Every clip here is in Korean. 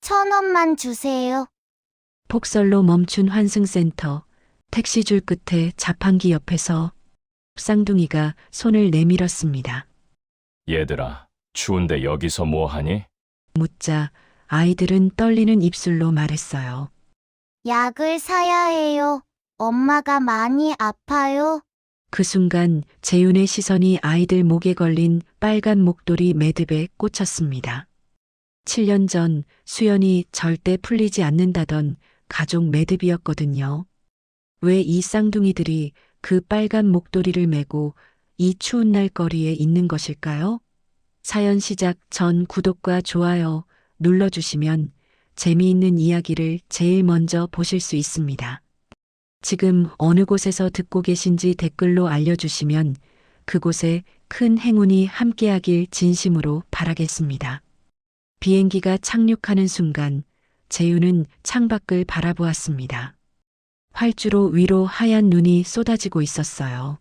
1,000원만 주세요. 폭설로 멈춘 환승센터. 택시줄 끝에 자판기 옆에서 쌍둥이가 손을 내밀었습니다. 얘들아, 추운데 여기서 뭐 하니? 묻자 아이들은 떨리는 입술로 말했어요. 약을 사야 해요. 엄마가 많이 아파요. 그 순간 재윤의 시선이 아이들 목에 걸린 빨간 목도리 매듭에 꽂혔습니다. 7년 전 수연이 절대 풀리지 않는다던 가족 매듭이었거든요. 왜 이 쌍둥이들이 그 빨간 목도리를 메고 이 추운 날 거리에 있는 것일까요? 사연 시작 전 구독과 좋아요 눌러주시면 재미있는 이야기를 제일 먼저 보실 수 있습니다. 지금 어느 곳에서 듣고 계신지 댓글로 알려주시면 그곳에 큰 행운이 함께하길 진심으로 바라겠습니다. 비행기가 착륙하는 순간 재윤은 창밖을 바라보았습니다. 활주로 위로 하얀 눈이 쏟아지고 있었어요.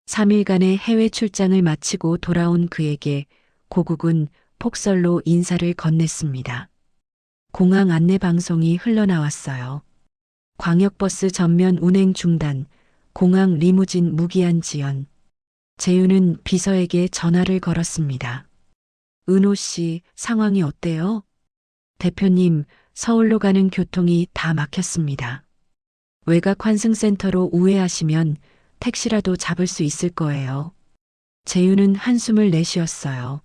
3일간의 해외 출장을 마치고 돌아온 그에게 고국은 폭설로 인사를 건넸습니다. 공항 안내 방송이 흘러나왔어요. 광역버스 전면 운행 중단, 공항 리무진 무기한 지연. 재윤은 비서에게 전화를 걸었습니다. 은호 씨, 상황이 어때요? 대표님, 서울로 가는 교통이 다 막혔습니다. 외곽 환승센터로 우회하시면 택시라도 잡을 수 있을 거예요. 재윤은 한숨을 내쉬었어요.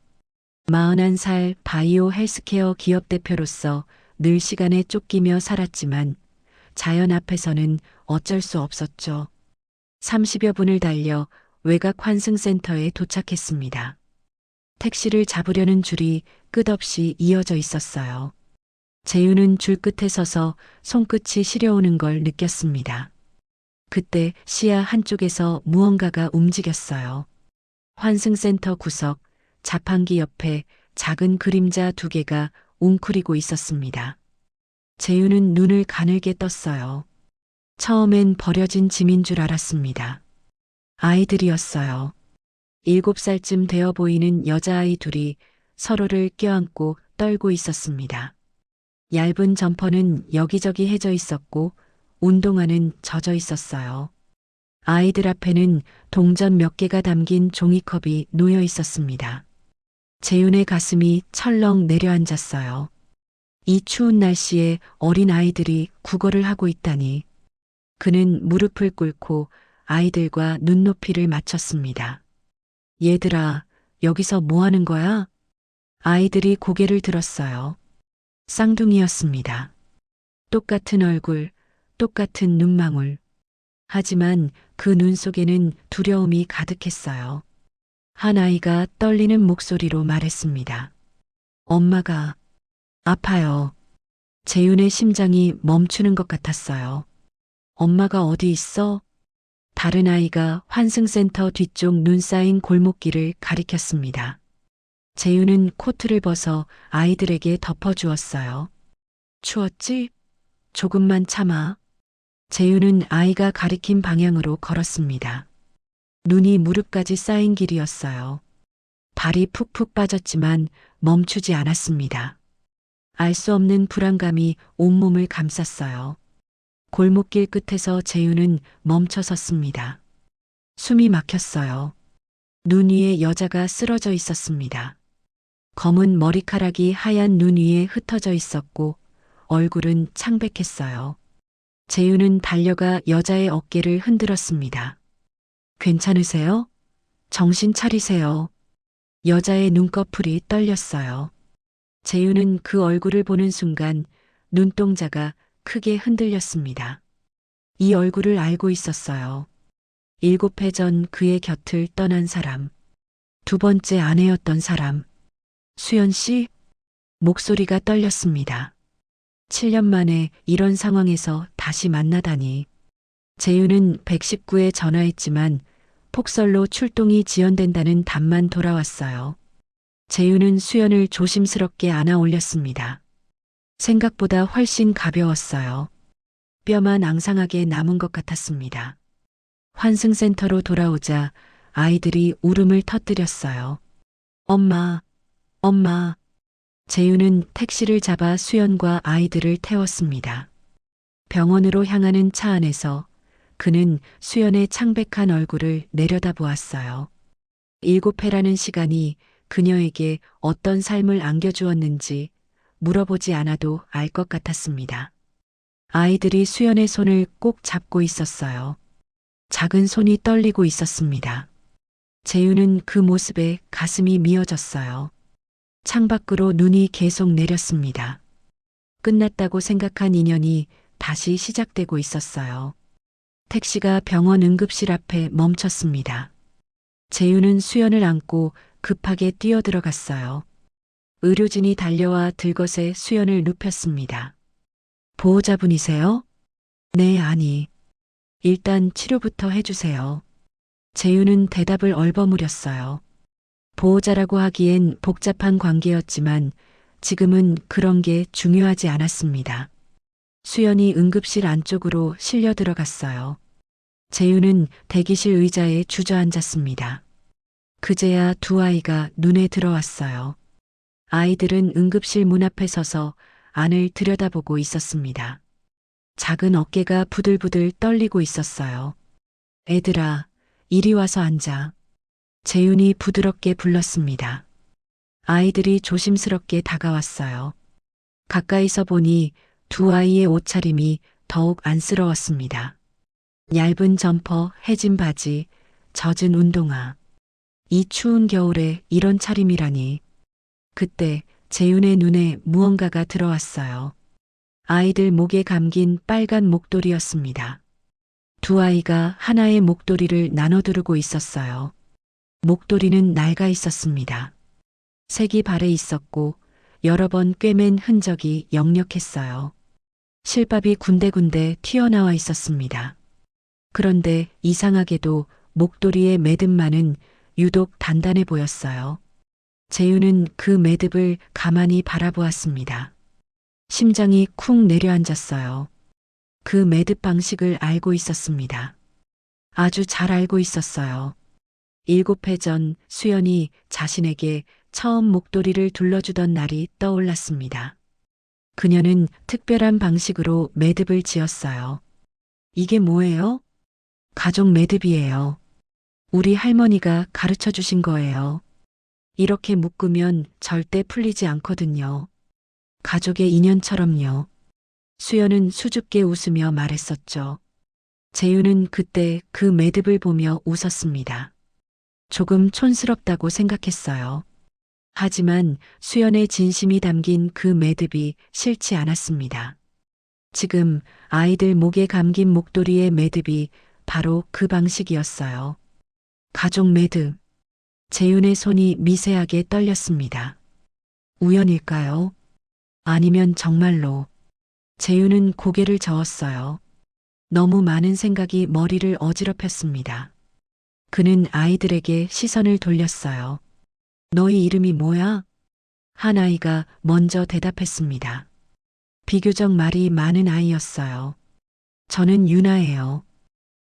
41살 바이오 헬스케어 기업 대표로서 늘 시간에 쫓기며 살았지만 자연 앞에서는 어쩔 수 없었죠. 30여 분을 달려 외곽 환승센터에 도착했습니다. 택시를 잡으려는 줄이 끝없이 이어져 있었어요. 재윤은 줄 끝에 서서 손끝이 시려오는 걸 느꼈습니다. 그때 시야 한쪽에서 무언가가 움직였어요. 환승센터 구석, 자판기 옆에 작은 그림자 2개가 웅크리고 있었습니다. 재윤은 눈을 가늘게 떴어요. 처음엔 버려진 짐인 줄 알았습니다. 아이들이었어요. 7살쯤 되어 보이는 여자아이 둘이 서로를 껴안고 떨고 있었습니다. 얇은 점퍼는 여기저기 해져 있었고 운동화는 젖어 있었어요. 아이들 앞에는 동전 몇 개가 담긴 종이컵이 놓여 있었습니다. 재윤의 가슴이 철렁 내려앉았어요. 이 추운 날씨에 어린 아이들이 국어를 하고 있다니. 그는 무릎을 꿇고 아이들과 눈높이를 맞췄습니다. 얘들아, 여기서 뭐 하는 거야? 아이들이 고개를 들었어요. 쌍둥이였습니다. 똑같은 얼굴, 똑같은 눈망울. 하지만 그 눈 속에는 두려움이 가득했어요. 한 아이가 떨리는 목소리로 말했습니다. 엄마가 아파요. 재윤의 심장이 멈추는 것 같았어요. 엄마가 어디 있어? 다른 아이가 환승센터 뒤쪽 눈 쌓인 골목길을 가리켰습니다. 재윤은 코트를 벗어 아이들에게 덮어주었어요. 추웠지? 조금만 참아. 재윤은 아이가 가리킨 방향으로 걸었습니다. 눈이 무릎까지 쌓인 길이었어요. 발이 푹푹 빠졌지만 멈추지 않았습니다. 알 수 없는 불안감이 온몸을 감쌌어요. 골목길 끝에서 재윤은 멈춰 섰습니다. 숨이 막혔어요. 눈 위에 여자가 쓰러져 있었습니다. 검은 머리카락이 하얀 눈 위에 흩어져 있었고 얼굴은 창백했어요. 재윤은 달려가 여자의 어깨를 흔들었습니다. 괜찮으세요? 정신 차리세요. 여자의 눈꺼풀이 떨렸어요. 재윤은 그 얼굴을 보는 순간 눈동자가 크게 흔들렸습니다. 이 얼굴을 알고 있었어요. 7해 전 그의 곁을 떠난 사람. 2번째 아내였던 사람. 수연 씨? 목소리가 떨렸습니다. 7년 만에 이런 상황에서 다시 만나다니. 재윤은 119에 전화했지만 폭설로 출동이 지연된다는 답만 돌아왔어요. 재윤은 수연을 조심스럽게 안아 올렸습니다. 생각보다 훨씬 가벼웠어요. 뼈만 앙상하게 남은 것 같았습니다. 환승센터로 돌아오자 아이들이 울음을 터뜨렸어요. 엄마, 엄마. 재윤은 택시를 잡아 수연과 아이들을 태웠습니다. 병원으로 향하는 차 안에서 그는 수연의 창백한 얼굴을 내려다보았어요. 7회라는 시간이 그녀에게 어떤 삶을 안겨주었는지 물어보지 않아도 알 것 같았습니다. 아이들이 수연의 손을 꼭 잡고 있었어요. 작은 손이 떨리고 있었습니다. 재윤은 그 모습에 가슴이 미어졌어요. 창밖으로 눈이 계속 내렸습니다. 끝났다고 생각한 인연이 다시 시작되고 있었어요. 택시가 병원 응급실 앞에 멈췄습니다. 재윤은 수연을 안고 급하게 뛰어들어갔어요. 의료진이 달려와 들것에 수연을 눕혔습니다. 보호자분이세요? 네, 아니. 일단 치료부터 해주세요. 재윤은 대답을 얼버무렸어요. 보호자라고 하기엔 복잡한 관계였지만 지금은 그런 게 중요하지 않았습니다. 수연이 응급실 안쪽으로 실려 들어갔어요. 재윤은 대기실 의자에 주저앉았습니다. 그제야 두 아이가 눈에 들어왔어요. 아이들은 응급실 문 앞에 서서 안을 들여다보고 있었습니다. 작은 어깨가 부들부들 떨리고 있었어요. 애들아, 이리 와서 앉아. 재윤이 부드럽게 불렀습니다. 아이들이 조심스럽게 다가왔어요. 가까이서 보니 두 아이의 옷차림이 더욱 안쓰러웠습니다. 얇은 점퍼, 해진 바지, 젖은 운동화. 이 추운 겨울에 이런 차림이라니. 그때 재윤의 눈에 무언가가 들어왔어요. 아이들 목에 감긴 빨간 목도리였습니다. 두 아이가 하나의 목도리를 나눠 두르고 있었어요. 목도리는 낡아 있었습니다. 색이 발해 있었고 여러 번 꿰맨 흔적이 역력했어요. 실밥이 군데군데 튀어나와 있었습니다. 그런데 이상하게도 목도리의 매듭만은 유독 단단해 보였어요. 재윤은 그 매듭을 가만히 바라보았습니다. 심장이 쿵 내려앉았어요. 그 매듭 방식을 알고 있었습니다. 아주 잘 알고 있었어요. 7회 전 수연이 자신에게 처음 목도리를 둘러주던 날이 떠올랐습니다. 그녀는 특별한 방식으로 매듭을 지었어요. 이게 뭐예요? 가족 매듭이에요. 우리 할머니가 가르쳐 주신 거예요. 이렇게 묶으면 절대 풀리지 않거든요. 가족의 인연처럼요. 수연은 수줍게 웃으며 말했었죠. 재윤은 그때 그 매듭을 보며 웃었습니다. 조금 촌스럽다고 생각했어요. 하지만 수연의 진심이 담긴 그 매듭이 싫지 않았습니다. 지금 아이들 목에 감긴 목도리의 매듭이 바로 그 방식이었어요. 가족 매듭. 재윤의 손이 미세하게 떨렸습니다. 우연일까요? 아니면 정말로. 재윤은 고개를 저었어요. 너무 많은 생각이 머리를 어지럽혔습니다. 그는 아이들에게 시선을 돌렸어요. 너희 이름이 뭐야? 한 아이가 먼저 대답했습니다. 비교적 말이 많은 아이였어요. 저는 유나예요.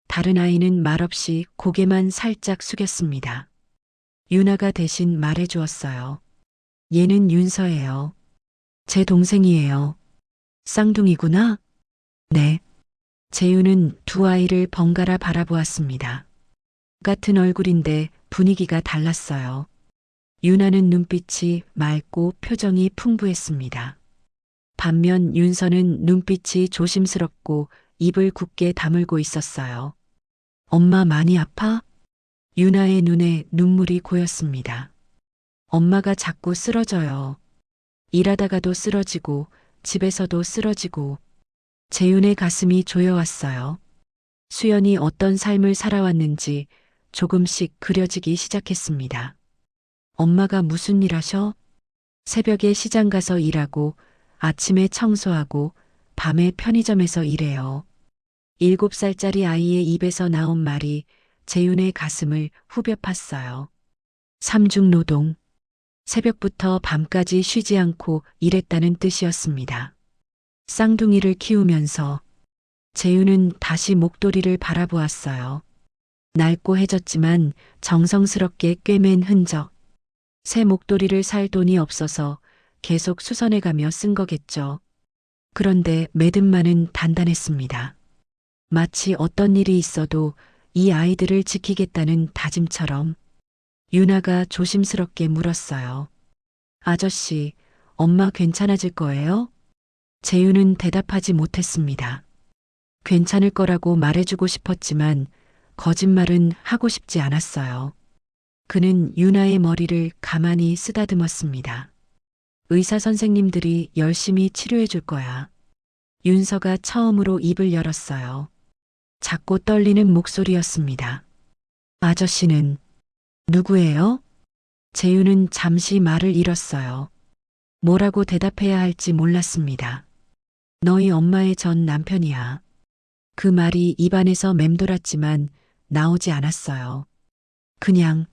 다른 아이는 말없이 고개만 살짝 숙였습니다. 유나가 대신 말해주었어요. 얘는 윤서예요. 제 동생이에요. 쌍둥이구나? 네. 재윤은 두 아이를 번갈아 바라보았습니다. 같은 얼굴인데 분위기가 달랐어요. 유나는 눈빛이 맑고 표정이 풍부했습니다. 반면 윤서는 눈빛이 조심스럽고 입을 굳게 다물고 있었어요. 엄마 많이 아파? 유나의 눈에 눈물이 고였습니다. 엄마가 자꾸 쓰러져요. 일하다가도 쓰러지고 집에서도 쓰러지고. 재윤의 가슴이 조여왔어요. 수연이 어떤 삶을 살아왔는지 조금씩 그려지기 시작했습니다. 엄마가 무슨 일 하셔? 새벽에 시장 가서 일하고 아침에 청소하고 밤에 편의점에서 일해요. 7살짜리 아이의 입에서 나온 말이 재윤의 가슴을 후벼 팠어요. 삼중노동. 새벽부터 밤까지 쉬지 않고 일했다는 뜻이었습니다. 쌍둥이를 키우면서 재윤은 다시 목도리를 바라보았어요. 낡고 해졌지만 정성스럽게 꿰맨 흔적. 새 목도리를 살 돈이 없어서 계속 수선해가며 쓴 거겠죠. 그런데 매듭만은 단단했습니다. 마치 어떤 일이 있어도 이 아이들을 지키겠다는 다짐처럼. 유나가 조심스럽게 물었어요. 아저씨, 엄마 괜찮아질 거예요? 재윤은 대답하지 못했습니다. 괜찮을 거라고 말해주고 싶었지만 거짓말은 하고 싶지 않았어요. 그는 유나의 머리를 가만히 쓰다듬었습니다. 의사 선생님들이 열심히 치료해 줄 거야. 윤서가 처음으로 입을 열었어요. 작고 떨리는 목소리였습니다. 아저씨는 누구예요? 재윤은 잠시 말을 잃었어요. 뭐라고 대답해야 할지 몰랐습니다. 너희 엄마의 전 남편이야. 그 말이 입안에서 맴돌았지만 나오지 않았어요. 그냥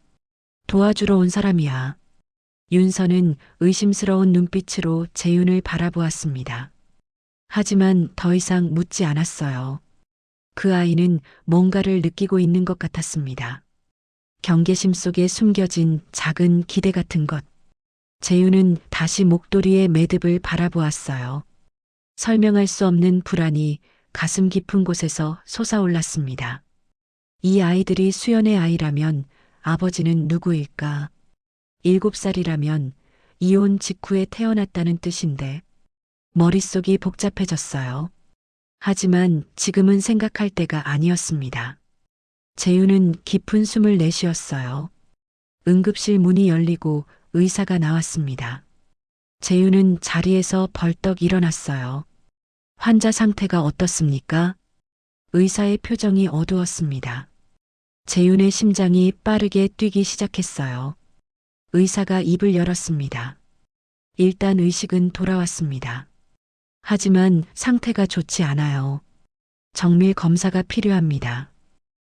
도와주러 온 사람이야. 윤서는 의심스러운 눈빛으로 재윤을 바라보았습니다. 하지만 더 이상 묻지 않았어요. 그 아이는 뭔가를 느끼고 있는 것 같았습니다. 경계심 속에 숨겨진 작은 기대 같은 것. 재윤은 다시 목도리의 매듭을 바라보았어요. 설명할 수 없는 불안이 가슴 깊은 곳에서 솟아올랐습니다. 이 아이들이 수연의 아이라면 아버지는 누구일까? 7살이라면 이혼 직후에 태어났다는 뜻인데 머릿속이 복잡해졌어요. 하지만 지금은 생각할 때가 아니었습니다. 재윤은 깊은 숨을 내쉬었어요. 응급실 문이 열리고 의사가 나왔습니다. 재윤은 자리에서 벌떡 일어났어요. 환자 상태가 어떻습니까? 의사의 표정이 어두웠습니다. 재윤의 심장이 빠르게 뛰기 시작했어요. 의사가 입을 열었습니다. 일단 의식은 돌아왔습니다. 하지만 상태가 좋지 않아요. 정밀 검사가 필요합니다.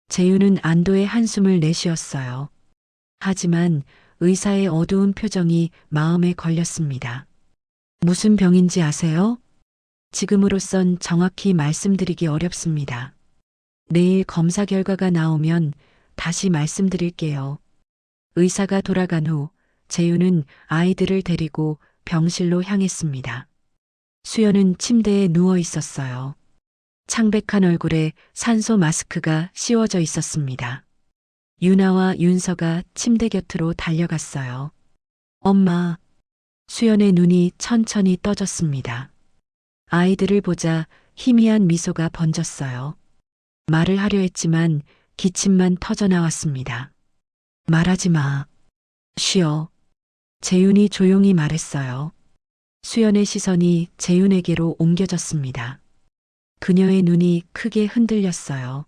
재윤은 안도의 한숨을 내쉬었어요. 하지만 의사의 어두운 표정이 마음에 걸렸습니다. 무슨 병인지 아세요? 지금으로선 정확히 말씀드리기 어렵습니다. 내일 검사 결과가 나오면 다시 말씀드릴게요. 의사가 돌아간 후 재윤은 아이들을 데리고 병실로 향했습니다. 수연은 침대에 누워 있었어요. 창백한 얼굴에 산소 마스크가 씌워져 있었습니다. 유나와 윤서가 침대 곁으로 달려갔어요. 엄마. 수연의 눈이 천천히 떠졌습니다. 아이들을 보자 희미한 미소가 번졌어요. 말을 하려 했지만 기침만 터져나왔습니다. 말하지 마. 쉬어. 재윤이 조용히 말했어요. 수연의 시선이 재윤에게로 옮겨졌습니다. 그녀의 눈이 크게 흔들렸어요.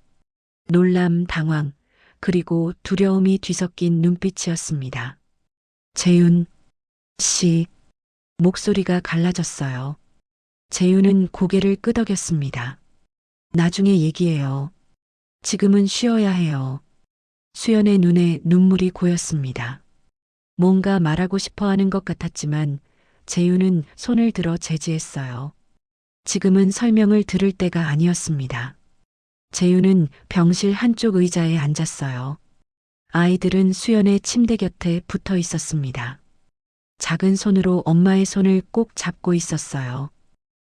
놀람, 당황, 그리고 두려움이 뒤섞인 눈빛이었습니다. 재윤 씨. 목소리가 갈라졌어요. 재윤은 고개를 끄덕였습니다. 나중에 얘기해요. 지금은 쉬어야 해요. 수연의 눈에 눈물이 고였습니다. 뭔가 말하고 싶어 하는 것 같았지만 재윤은 손을 들어 제지했어요. 지금은 설명을 들을 때가 아니었습니다. 재윤은 병실 한쪽 의자에 앉았어요. 아이들은 수연의 침대 곁에 붙어 있었습니다. 작은 손으로 엄마의 손을 꼭 잡고 있었어요.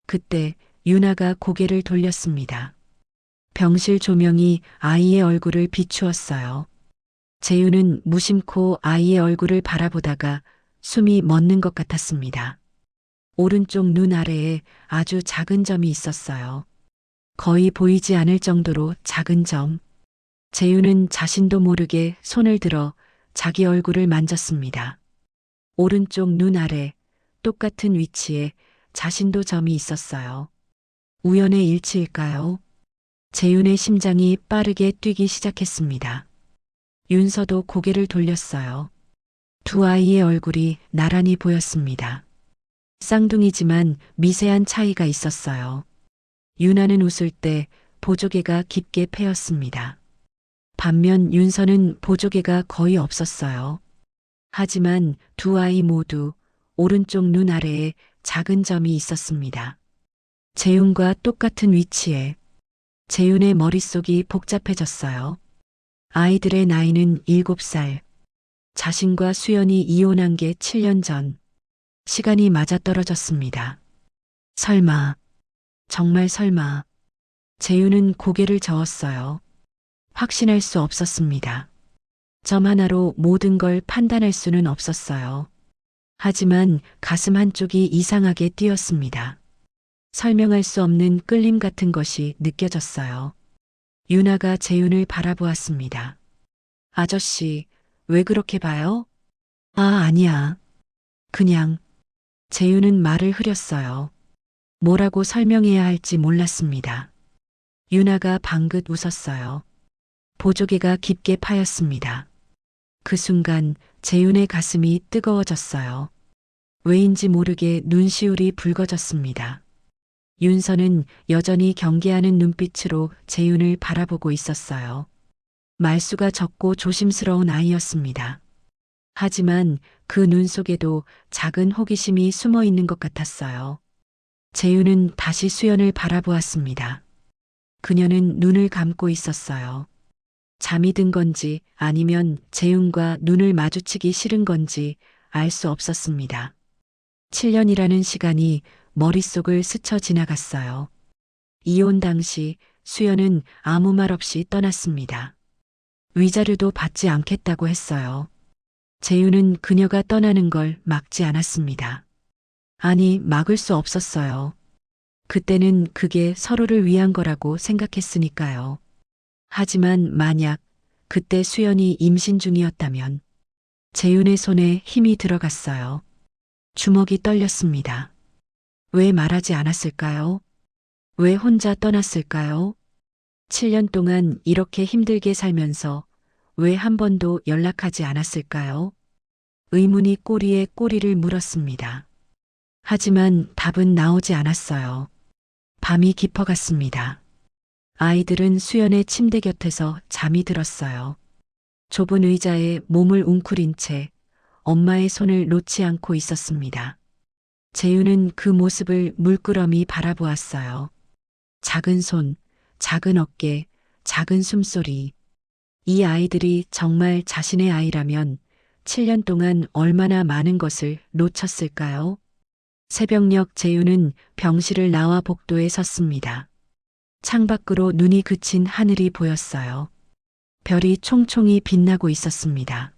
그때 유나가 고개를 돌렸습니다. 병실 조명이 아이의 얼굴을 비추었어요. 재윤은 무심코 아이의 얼굴을 바라보다가 숨이 멎는 것 같았습니다. 오른쪽 눈 아래에 아주 작은 점이 있었어요. 거의 보이지 않을 정도로 작은 점. 재윤은 자신도 모르게 손을 들어 자기 얼굴을 만졌습니다. 오른쪽 눈 아래 똑같은 위치에 자신도 점이 있었어요. 우연의 일치일까요? 재윤의 심장이 빠르게 뛰기 시작했습니다. 윤서도 고개를 돌렸어요. 두 아이의 얼굴이 나란히 보였습니다. 쌍둥이지만 미세한 차이가 있었어요. 유나는 웃을 때 보조개가 깊게 패였습니다. 반면 윤서는 보조개가 거의 없었어요. 하지만 두 아이 모두 오른쪽 눈 아래에 작은 점이 있었습니다. 재윤과 똑같은 위치에. 재윤의 머릿속이 복잡해졌어요. 아이들의 나이는 7살. 자신과 수연이 이혼한 게 7년 전. 시간이 맞아떨어졌습니다. 설마, 정말 설마. 재윤은 고개를 저었어요. 확신할 수 없었습니다. 점 하나로 모든 걸 판단할 수는 없었어요. 하지만 가슴 한쪽이 이상하게 뛰었습니다. 설명할 수 없는 끌림 같은 것이 느껴졌어요. 유나가 재윤을 바라보았습니다. 아저씨, 왜 그렇게 봐요? 아, 아니야. 그냥. 재윤은 말을 흐렸어요. 뭐라고 설명해야 할지 몰랐습니다. 유나가 방긋 웃었어요. 보조개가 깊게 파였습니다. 그 순간 재윤의 가슴이 뜨거워졌어요. 왜인지 모르게 눈시울이 붉어졌습니다. 윤서는 여전히 경계하는 눈빛으로 재윤을 바라보고 있었어요. 말수가 적고 조심스러운 아이였습니다. 하지만 그 눈 속에도 작은 호기심이 숨어 있는 것 같았어요. 재윤은 다시 수연을 바라보았습니다. 그녀는 눈을 감고 있었어요. 잠이 든 건지 아니면 재윤과 눈을 마주치기 싫은 건지 알 수 없었습니다. 7년이라는 시간이 머릿속을 스쳐 지나갔어요. 이혼 당시 수연은 아무 말 없이 떠났습니다. 위자료도 받지 않겠다고 했어요. 재윤은 그녀가 떠나는 걸 막지 않았습니다. 아니, 막을 수 없었어요. 그때는 그게 서로를 위한 거라고 생각했으니까요. 하지만 만약 그때 수연이 임신 중이었다면 재윤의 손에 힘이 들어갔어요. 주먹이 떨렸습니다. 왜 말하지 않았을까요? 왜 혼자 떠났을까요? 7년 동안 이렇게 힘들게 살면서 왜 한 번도 연락하지 않았을까요? 의문이 꼬리에 꼬리를 물었습니다. 하지만 답은 나오지 않았어요. 밤이 깊어갔습니다. 아이들은 수연의 침대 곁에서 잠이 들었어요. 좁은 의자에 몸을 웅크린 채 엄마의 손을 놓지 않고 있었습니다. 재윤은 그 모습을 물끄러미 바라보았어요. 작은 손, 작은 어깨, 작은 숨소리. 이 아이들이 정말 자신의 아이라면 7년 동안 얼마나 많은 것을 놓쳤을까요? 새벽녘 재윤은 병실을 나와 복도에 섰습니다. 창밖으로 눈이 그친 하늘이 보였어요. 별이 총총히 빛나고 있었습니다.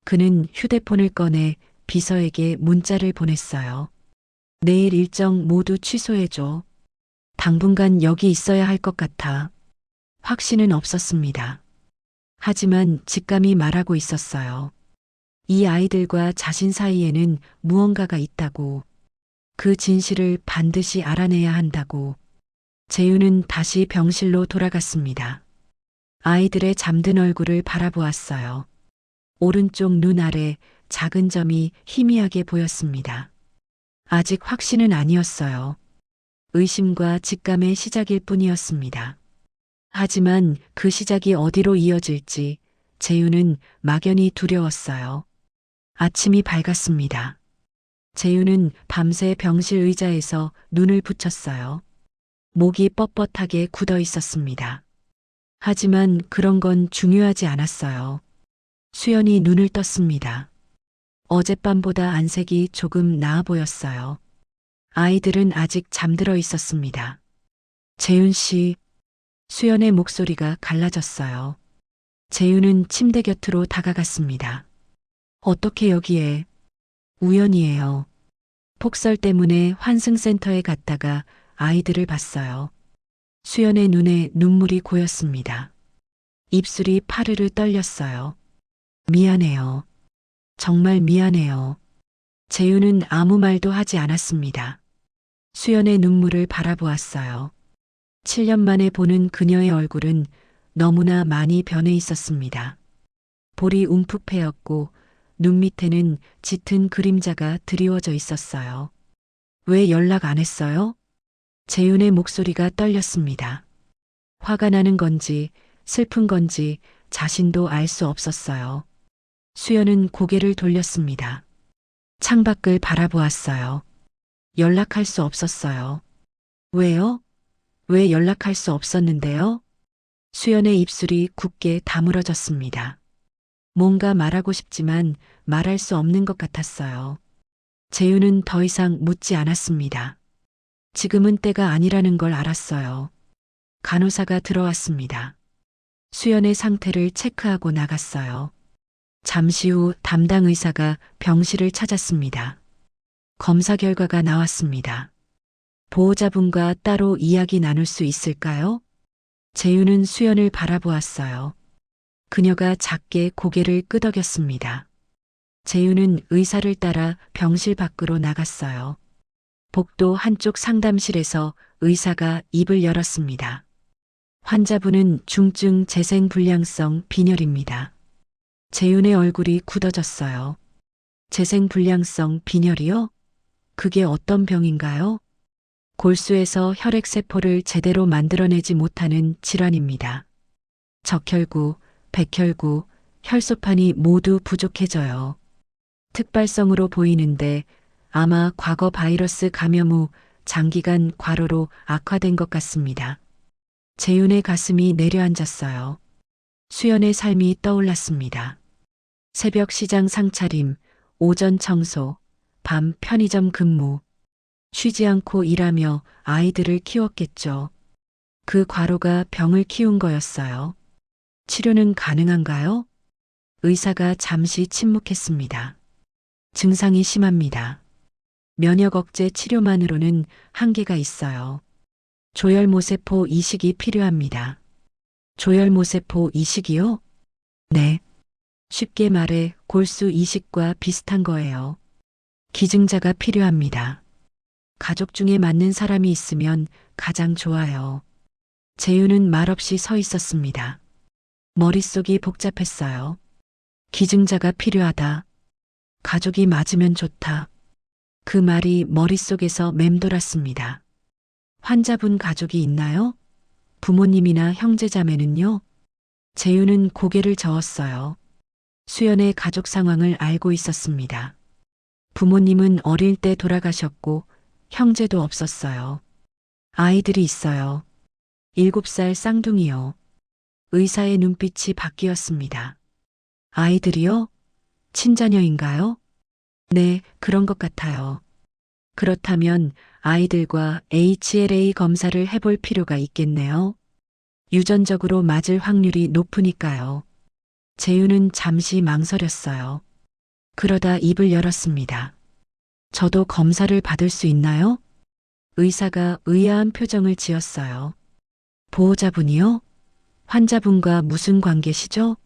그는 휴대폰을 꺼내 비서에게 문자를 보냈어요. 내일 일정 모두 취소해줘. 당분간 여기 있어야 할 것 같아. 확신은 없었습니다. 하지만 직감이 말하고 있었어요. 이 아이들과 자신 사이에는 무언가가 있다고. 그 진실을 반드시 알아내야 한다고. 재윤은 다시 병실로 돌아갔습니다. 아이들의 잠든 얼굴을 바라보았어요. 오른쪽 눈 아래 작은 점이 희미하게 보였습니다. 아직 확신은 아니었어요. 의심과 직감의 시작일 뿐이었습니다. 하지만 그 시작이 어디로 이어질지 재윤은 막연히 두려웠어요. 아침이 밝았습니다. 재윤은 밤새 병실 의자에서 눈을 붙였어요. 목이 뻣뻣하게 굳어 있었습니다. 하지만 그런 건 중요하지 않았어요. 수연이 눈을 떴습니다. 어젯밤보다 안색이 조금 나아 보였어요. 아이들은 아직 잠들어 있었습니다. 재윤 씨, 수연의 목소리가 갈라졌어요. 재윤은 침대 곁으로 다가갔습니다. 어떻게 여기에? 우연이에요. 폭설 때문에 환승센터에 갔다가 아이들을 봤어요. 수연의 눈에 눈물이 고였습니다. 입술이 파르르 떨렸어요. 미안해요. 정말 미안해요. 재윤은 아무 말도 하지 않았습니다. 수연의 눈물을 바라보았어요. 7년 만에 보는 그녀의 얼굴은 너무나 많이 변해 있었습니다. 볼이 움푹 패였고 눈 밑에는 짙은 그림자가 드리워져 있었어요. 왜 연락 안 했어요? 재윤의 목소리가 떨렸습니다. 화가 나는 건지 슬픈 건지 자신도 알 수 없었어요. 수연은 고개를 돌렸습니다. 창밖을 바라보았어요. 연락할 수 없었어요. 왜요? 왜 연락할 수 없었는데요? 수연의 입술이 굳게 다물어졌습니다. 뭔가 말하고 싶지만 말할 수 없는 것 같았어요. 재윤은 더 이상 묻지 않았습니다. 지금은 때가 아니라는 걸 알았어요. 간호사가 들어왔습니다. 수연의 상태를 체크하고 나갔어요. 잠시 후 담당 의사가 병실을 찾았습니다. 검사 결과가 나왔습니다. 보호자분과 따로 이야기 나눌 수 있을까요? 재윤은 수연을 바라보았어요. 그녀가 작게 고개를 끄덕였습니다. 재윤은 의사를 따라 병실 밖으로 나갔어요. 복도 한쪽 상담실에서 의사가 입을 열었습니다. 환자분은 중증 재생불량성 빈혈입니다. 재윤의 얼굴이 굳어졌어요. 재생불량성 빈혈이요? 그게 어떤 병인가요? 골수에서 혈액세포를 제대로 만들어내지 못하는 질환입니다. 적혈구, 백혈구, 혈소판이 모두 부족해져요. 특발성으로 보이는데 아마 과거 바이러스 감염 후 장기간 과로로 악화된 것 같습니다. 재윤의 가슴이 내려앉았어요. 수연의 삶이 떠올랐습니다. 새벽 시장 상차림, 오전 청소, 밤 편의점 근무. 쉬지 않고 일하며 아이들을 키웠겠죠. 그 과로가 병을 키운 거였어요. 치료는 가능한가요? 의사가 잠시 침묵했습니다. 증상이 심합니다. 면역 억제 치료만으로는 한계가 있어요. 조혈모세포 이식이 필요합니다. 조혈모세포 이식이요? 네. 쉽게 말해 골수 이식과 비슷한 거예요. 기증자가 필요합니다. 가족 중에 맞는 사람이 있으면 가장 좋아요. 재윤은 말없이 서 있었습니다. 머릿속이 복잡했어요. 기증자가 필요하다. 가족이 맞으면 좋다. 그 말이 머릿속에서 맴돌았습니다. 환자분 가족이 있나요? 부모님이나 형제자매는요? 재윤은 고개를 저었어요. 수연의 가족 상황을 알고 있었습니다. 부모님은 어릴 때 돌아가셨고 형제도 없었어요. 아이들이 있어요. 7살 쌍둥이요. 의사의 눈빛이 바뀌었습니다. 아이들이요? 친자녀인가요? 네, 그런 것 같아요. 그렇다면 아이들과 HLA 검사를 해볼 필요가 있겠네요. 유전적으로 맞을 확률이 높으니까요. 재윤은 잠시 망설였어요. 그러다 입을 열었습니다. 저도 검사를 받을 수 있나요? 의사가 의아한 표정을 지었어요. 보호자분이요? 환자분과 무슨 관계시죠?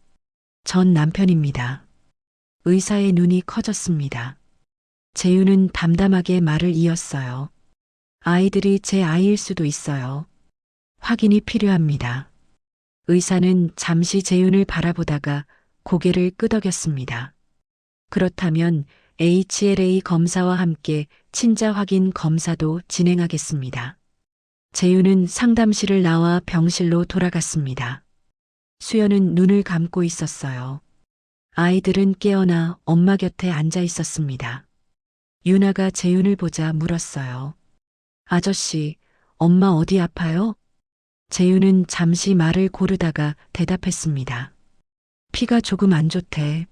전 남편입니다. 의사의 눈이 커졌습니다. 재윤은 담담하게 말을 이었어요. 아이들이 제 아이일 수도 있어요. 확인이 필요합니다. 의사는 잠시 재윤을 바라보다가 고개를 끄덕였습니다. 그렇다면 HLA 검사와 함께 친자 확인 검사도 진행하겠습니다. 재윤은 상담실을 나와 병실로 돌아갔습니다. 수연은 눈을 감고 있었어요. 아이들은 깨어나 엄마 곁에 앉아 있었습니다. 유나가 재윤을 보자 물었어요. 아저씨, 엄마 어디 아파요? 재윤은 잠시 말을 고르다가 대답했습니다. 피가 조금 안 좋대.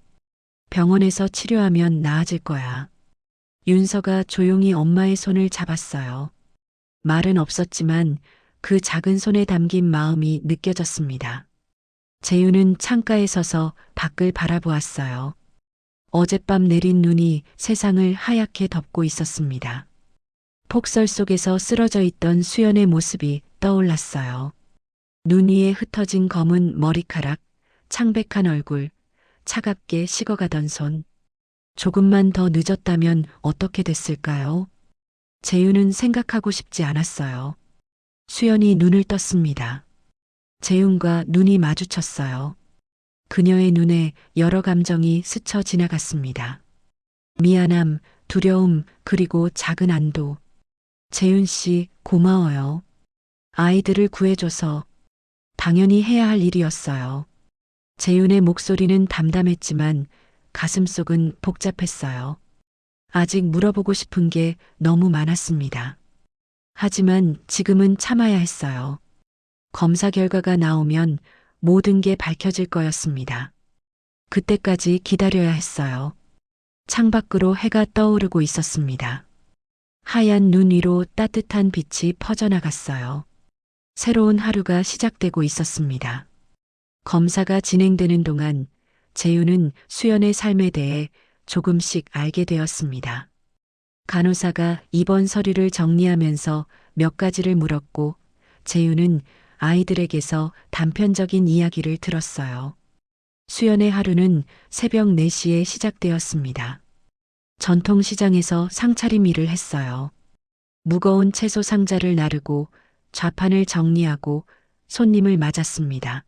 병원에서 치료하면 나아질 거야. 윤서가 조용히 엄마의 손을 잡았어요. 말은 없었지만 그 작은 손에 담긴 마음이 느껴졌습니다. 재윤은 창가에 서서 밖을 바라보았어요. 어젯밤 내린 눈이 세상을 하얗게 덮고 있었습니다. 폭설 속에서 쓰러져 있던 수연의 모습이 떠올랐어요. 눈 위에 흩어진 검은 머리카락, 창백한 얼굴, 차갑게 식어가던 손. 조금만 더 늦었다면 어떻게 됐을까요? 재윤은 생각하고 싶지 않았어요. 수연이 눈을 떴습니다. 재윤과 눈이 마주쳤어요. 그녀의 눈에 여러 감정이 스쳐 지나갔습니다. 미안함, 두려움, 그리고 작은 안도. 재윤 씨, 고마워요. 아이들을 구해줘서 당연히 해야 할 일이었어요. 재윤의 목소리는 담담했지만 가슴속은 복잡했어요. 아직 물어보고 싶은 게 너무 많았습니다. 하지만 지금은 참아야 했어요. 검사 결과가 나오면 모든 게 밝혀질 거였습니다. 그때까지 기다려야 했어요. 창밖으로 해가 떠오르고 있었습니다. 하얀 눈 위로 따뜻한 빛이 퍼져나갔어요. 새로운 하루가 시작되고 있었습니다. 검사가 진행되는 동안 재윤은 수연의 삶에 대해 조금씩 알게 되었습니다. 간호사가 입원 서류를 정리하면서 몇 가지를 물었고 재윤은 아이들에게서 단편적인 이야기를 들었어요. 수연의 하루는 새벽 4시에 시작되었습니다. 전통시장에서 상차림 일을 했어요. 무거운 채소 상자를 나르고 좌판을 정리하고 손님을 맞았습니다.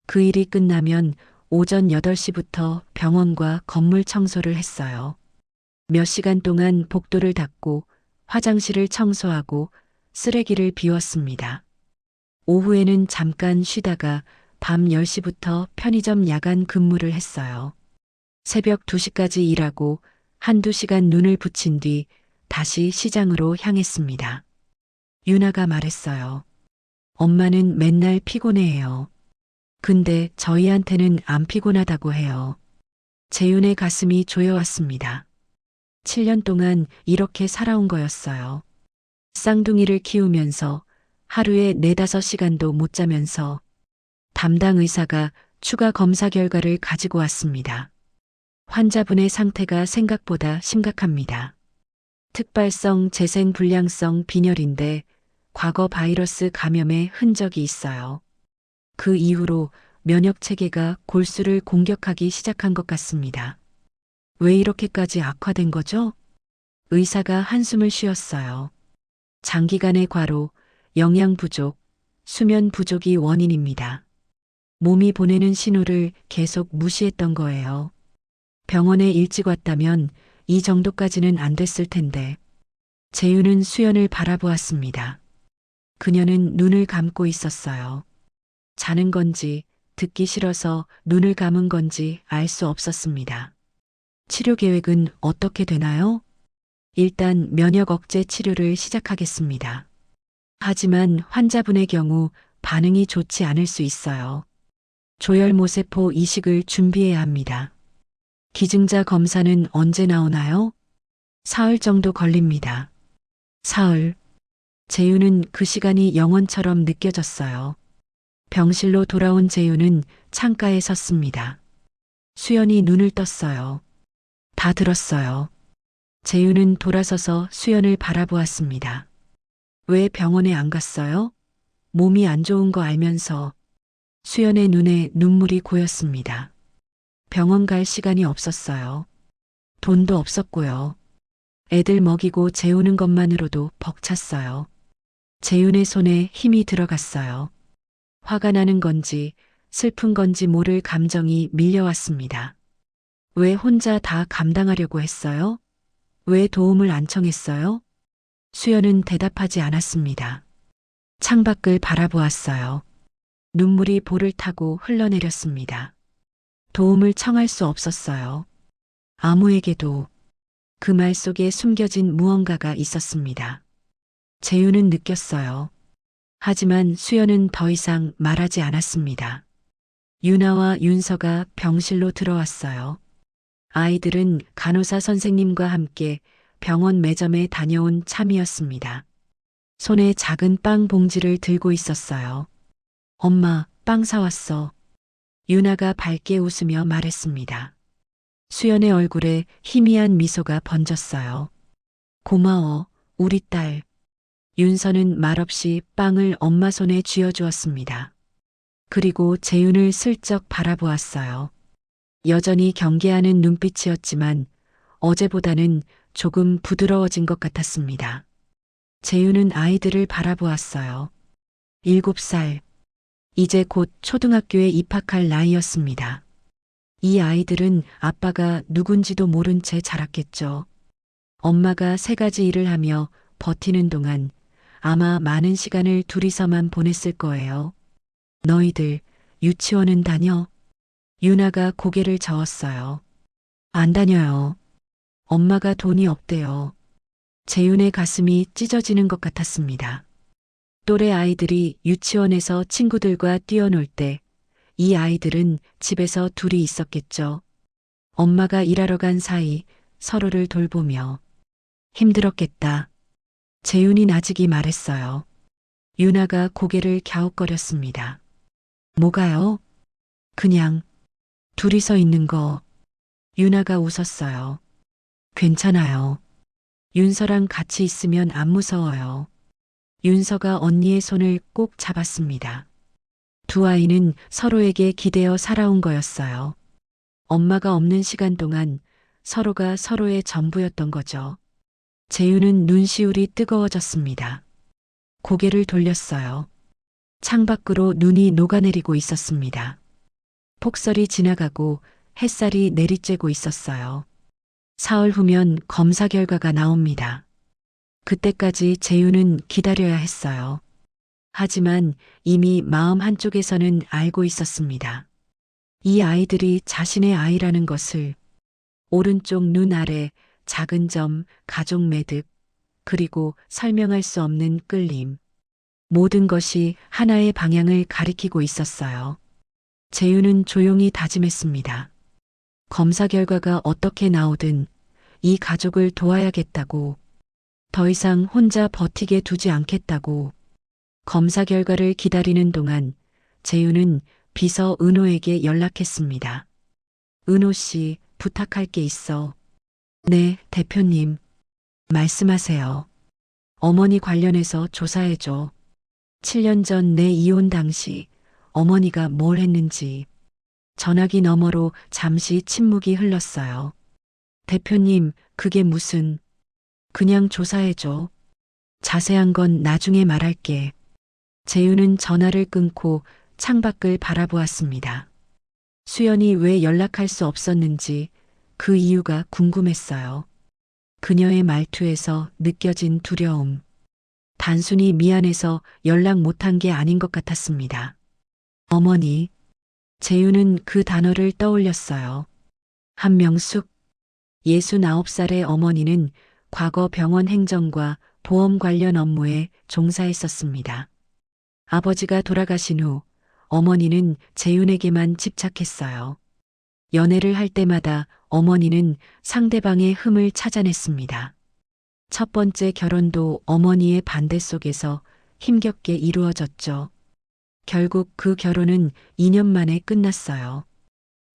그 일이 끝나면 오전 8시부터 병원과 건물 청소를 했어요. 몇 시간 동안 복도를 닦고 화장실을 청소하고 쓰레기를 비웠습니다. 오후에는 잠깐 쉬다가 밤 10시부터 편의점 야간 근무를 했어요. 새벽 2시까지 일하고 한두 시간 눈을 붙인 뒤 다시 시장으로 향했습니다. 유나가 말했어요. 엄마는 맨날 피곤해해요. 근데 저희한테는 안 피곤하다고 해요. 재윤의 가슴이 조여왔습니다. 7년 동안 이렇게 살아온 거였어요. 쌍둥이를 키우면서 하루에 4-5시간도 못 자면서 담당 의사가 추가 검사 결과를 가지고 왔습니다. 환자분의 상태가 생각보다 심각합니다. 특발성 재생불량성 빈혈인데 과거 바이러스 감염의 흔적이 있어요. 그 이후로 면역 체계가 골수를 공격하기 시작한 것 같습니다. 왜 이렇게까지 악화된 거죠? 의사가 한숨을 쉬었어요. 장기간의 과로, 영양 부족, 수면 부족이 원인입니다. 몸이 보내는 신호를 계속 무시했던 거예요. 병원에 일찍 왔다면 이 정도까지는 안 됐을 텐데. 재윤은 수연을 바라보았습니다. 그녀는 눈을 감고 있었어요. 자는 건지 듣기 싫어서 눈을 감은 건지 알 수 없었습니다. 치료 계획은 어떻게 되나요? 일단 면역 억제 치료를 시작하겠습니다. 하지만 환자분의 경우 반응이 좋지 않을 수 있어요. 조혈모세포 이식을 준비해야 합니다. 기증자 검사는 언제 나오나요? 사흘 정도 걸립니다. 사흘. 재윤은 그 시간이 영원처럼 느껴졌어요. 병실로 돌아온 재윤은 창가에 섰습니다. 수연이 눈을 떴어요. 다 들었어요. 재윤은 돌아서서 수연을 바라보았습니다. 왜 병원에 안 갔어요? 몸이 안 좋은 거 알면서. 수연의 눈에 눈물이 고였습니다. 병원 갈 시간이 없었어요. 돈도 없었고요. 애들 먹이고 재우는 것만으로도 벅찼어요. 재윤의 손에 힘이 들어갔어요. 화가 나는 건지 슬픈 건지 모를 감정이 밀려왔습니다. 왜 혼자 다 감당하려고 했어요? 왜 도움을 안 청했어요? 수연은 대답하지 않았습니다. 창밖을 바라보았어요. 눈물이 볼을 타고 흘러내렸습니다. 도움을 청할 수 없었어요. 아무에게도. 그 말 속에 숨겨진 무언가가 있었습니다. 재윤은 느꼈어요. 하지만 수연은 더 이상 말하지 않았습니다. 유나와 윤서가 병실로 들어왔어요. 아이들은 간호사 선생님과 함께 병원 매점에 다녀온 참이었습니다. 손에 작은 빵 봉지를 들고 있었어요. 엄마, 빵 사왔어. 유나가 밝게 웃으며 말했습니다. 수연의 얼굴에 희미한 미소가 번졌어요. 고마워, 우리 딸. 윤서는 말없이 빵을 엄마 손에 쥐어주었습니다. 그리고 재윤을 슬쩍 바라보았어요. 여전히 경계하는 눈빛이었지만 어제보다는 조금 부드러워진 것 같았습니다. 재윤은 아이들을 바라보았어요. 7살. 이제 곧 초등학교에 입학할 나이였습니다. 이 아이들은 아빠가 누군지도 모른 채 자랐겠죠. 엄마가 3가지 일을 하며 버티는 동안 아마 많은 시간을 둘이서만 보냈을 거예요. 너희들 유치원은 다녀? 유나가 고개를 저었어요. 안 다녀요. 엄마가 돈이 없대요. 재윤의 가슴이 찢어지는 것 같았습니다. 또래 아이들이 유치원에서 친구들과 뛰어놀 때 이 아이들은 집에서 둘이 있었겠죠. 엄마가 일하러 간 사이 서로를 돌보며 힘들었겠다. 재윤이 나직이 말했어요. 유나가 고개를 갸웃거렸습니다. 뭐가요? 그냥 둘이서 있는 거. 유나가 웃었어요. 괜찮아요. 윤서랑 같이 있으면 안 무서워요. 윤서가 언니의 손을 꼭 잡았습니다. 두 아이는 서로에게 기대어 살아온 거였어요. 엄마가 없는 시간 동안 서로가 서로의 전부였던 거죠. 재윤은 눈시울이 뜨거워졌습니다. 고개를 돌렸어요. 창밖으로 눈이 녹아내리고 있었습니다. 폭설이 지나가고 햇살이 내리쬐고 있었어요. 사흘 후면 검사 결과가 나옵니다. 그때까지 재윤은 기다려야 했어요. 하지만 이미 마음 한쪽에서는 알고 있었습니다. 이 아이들이 자신의 아이라는 것을. 오른쪽 눈 아래 작은 점, 가족 매듭, 그리고 설명할 수 없는 끌림. 모든 것이 하나의 방향을 가리키고 있었어요. 재윤은 조용히 다짐했습니다. 검사 결과가 어떻게 나오든 이 가족을 도와야겠다고. 더 이상 혼자 버티게 두지 않겠다고. 검사 결과를 기다리는 동안 재윤은 비서 은호에게 연락했습니다. 은호 씨, 부탁할 게 있어. 네, 대표님. 말씀하세요. 어머니 관련해서 조사해줘. 7년 전 내 이혼 당시 어머니가 뭘 했는지. 전화기 너머로 잠시 침묵이 흘렀어요. 대표님, 그게 무슨. 그냥 조사해줘. 자세한 건 나중에 말할게. 재윤은 전화를 끊고 창밖을 바라보았습니다. 수연이 왜 연락할 수 없었는지 그 이유가 궁금했어요. 그녀의 말투에서 느껴진 두려움. 단순히 미안해서 연락 못한 게 아닌 것 같았습니다. 어머니. 재윤은 그 단어를 떠올렸어요. 한명숙. 69살의 어머니는 과거 병원 행정과 보험 관련 업무에 종사했었습니다. 아버지가 돌아가신 후 어머니는 재윤에게만 집착했어요. 연애를 할 때마다 어머니는 상대방의 흠을 찾아냈습니다. 첫 번째 결혼도 어머니의 반대 속에서 힘겹게 이루어졌죠. 결국 그 결혼은 2년 만에 끝났어요.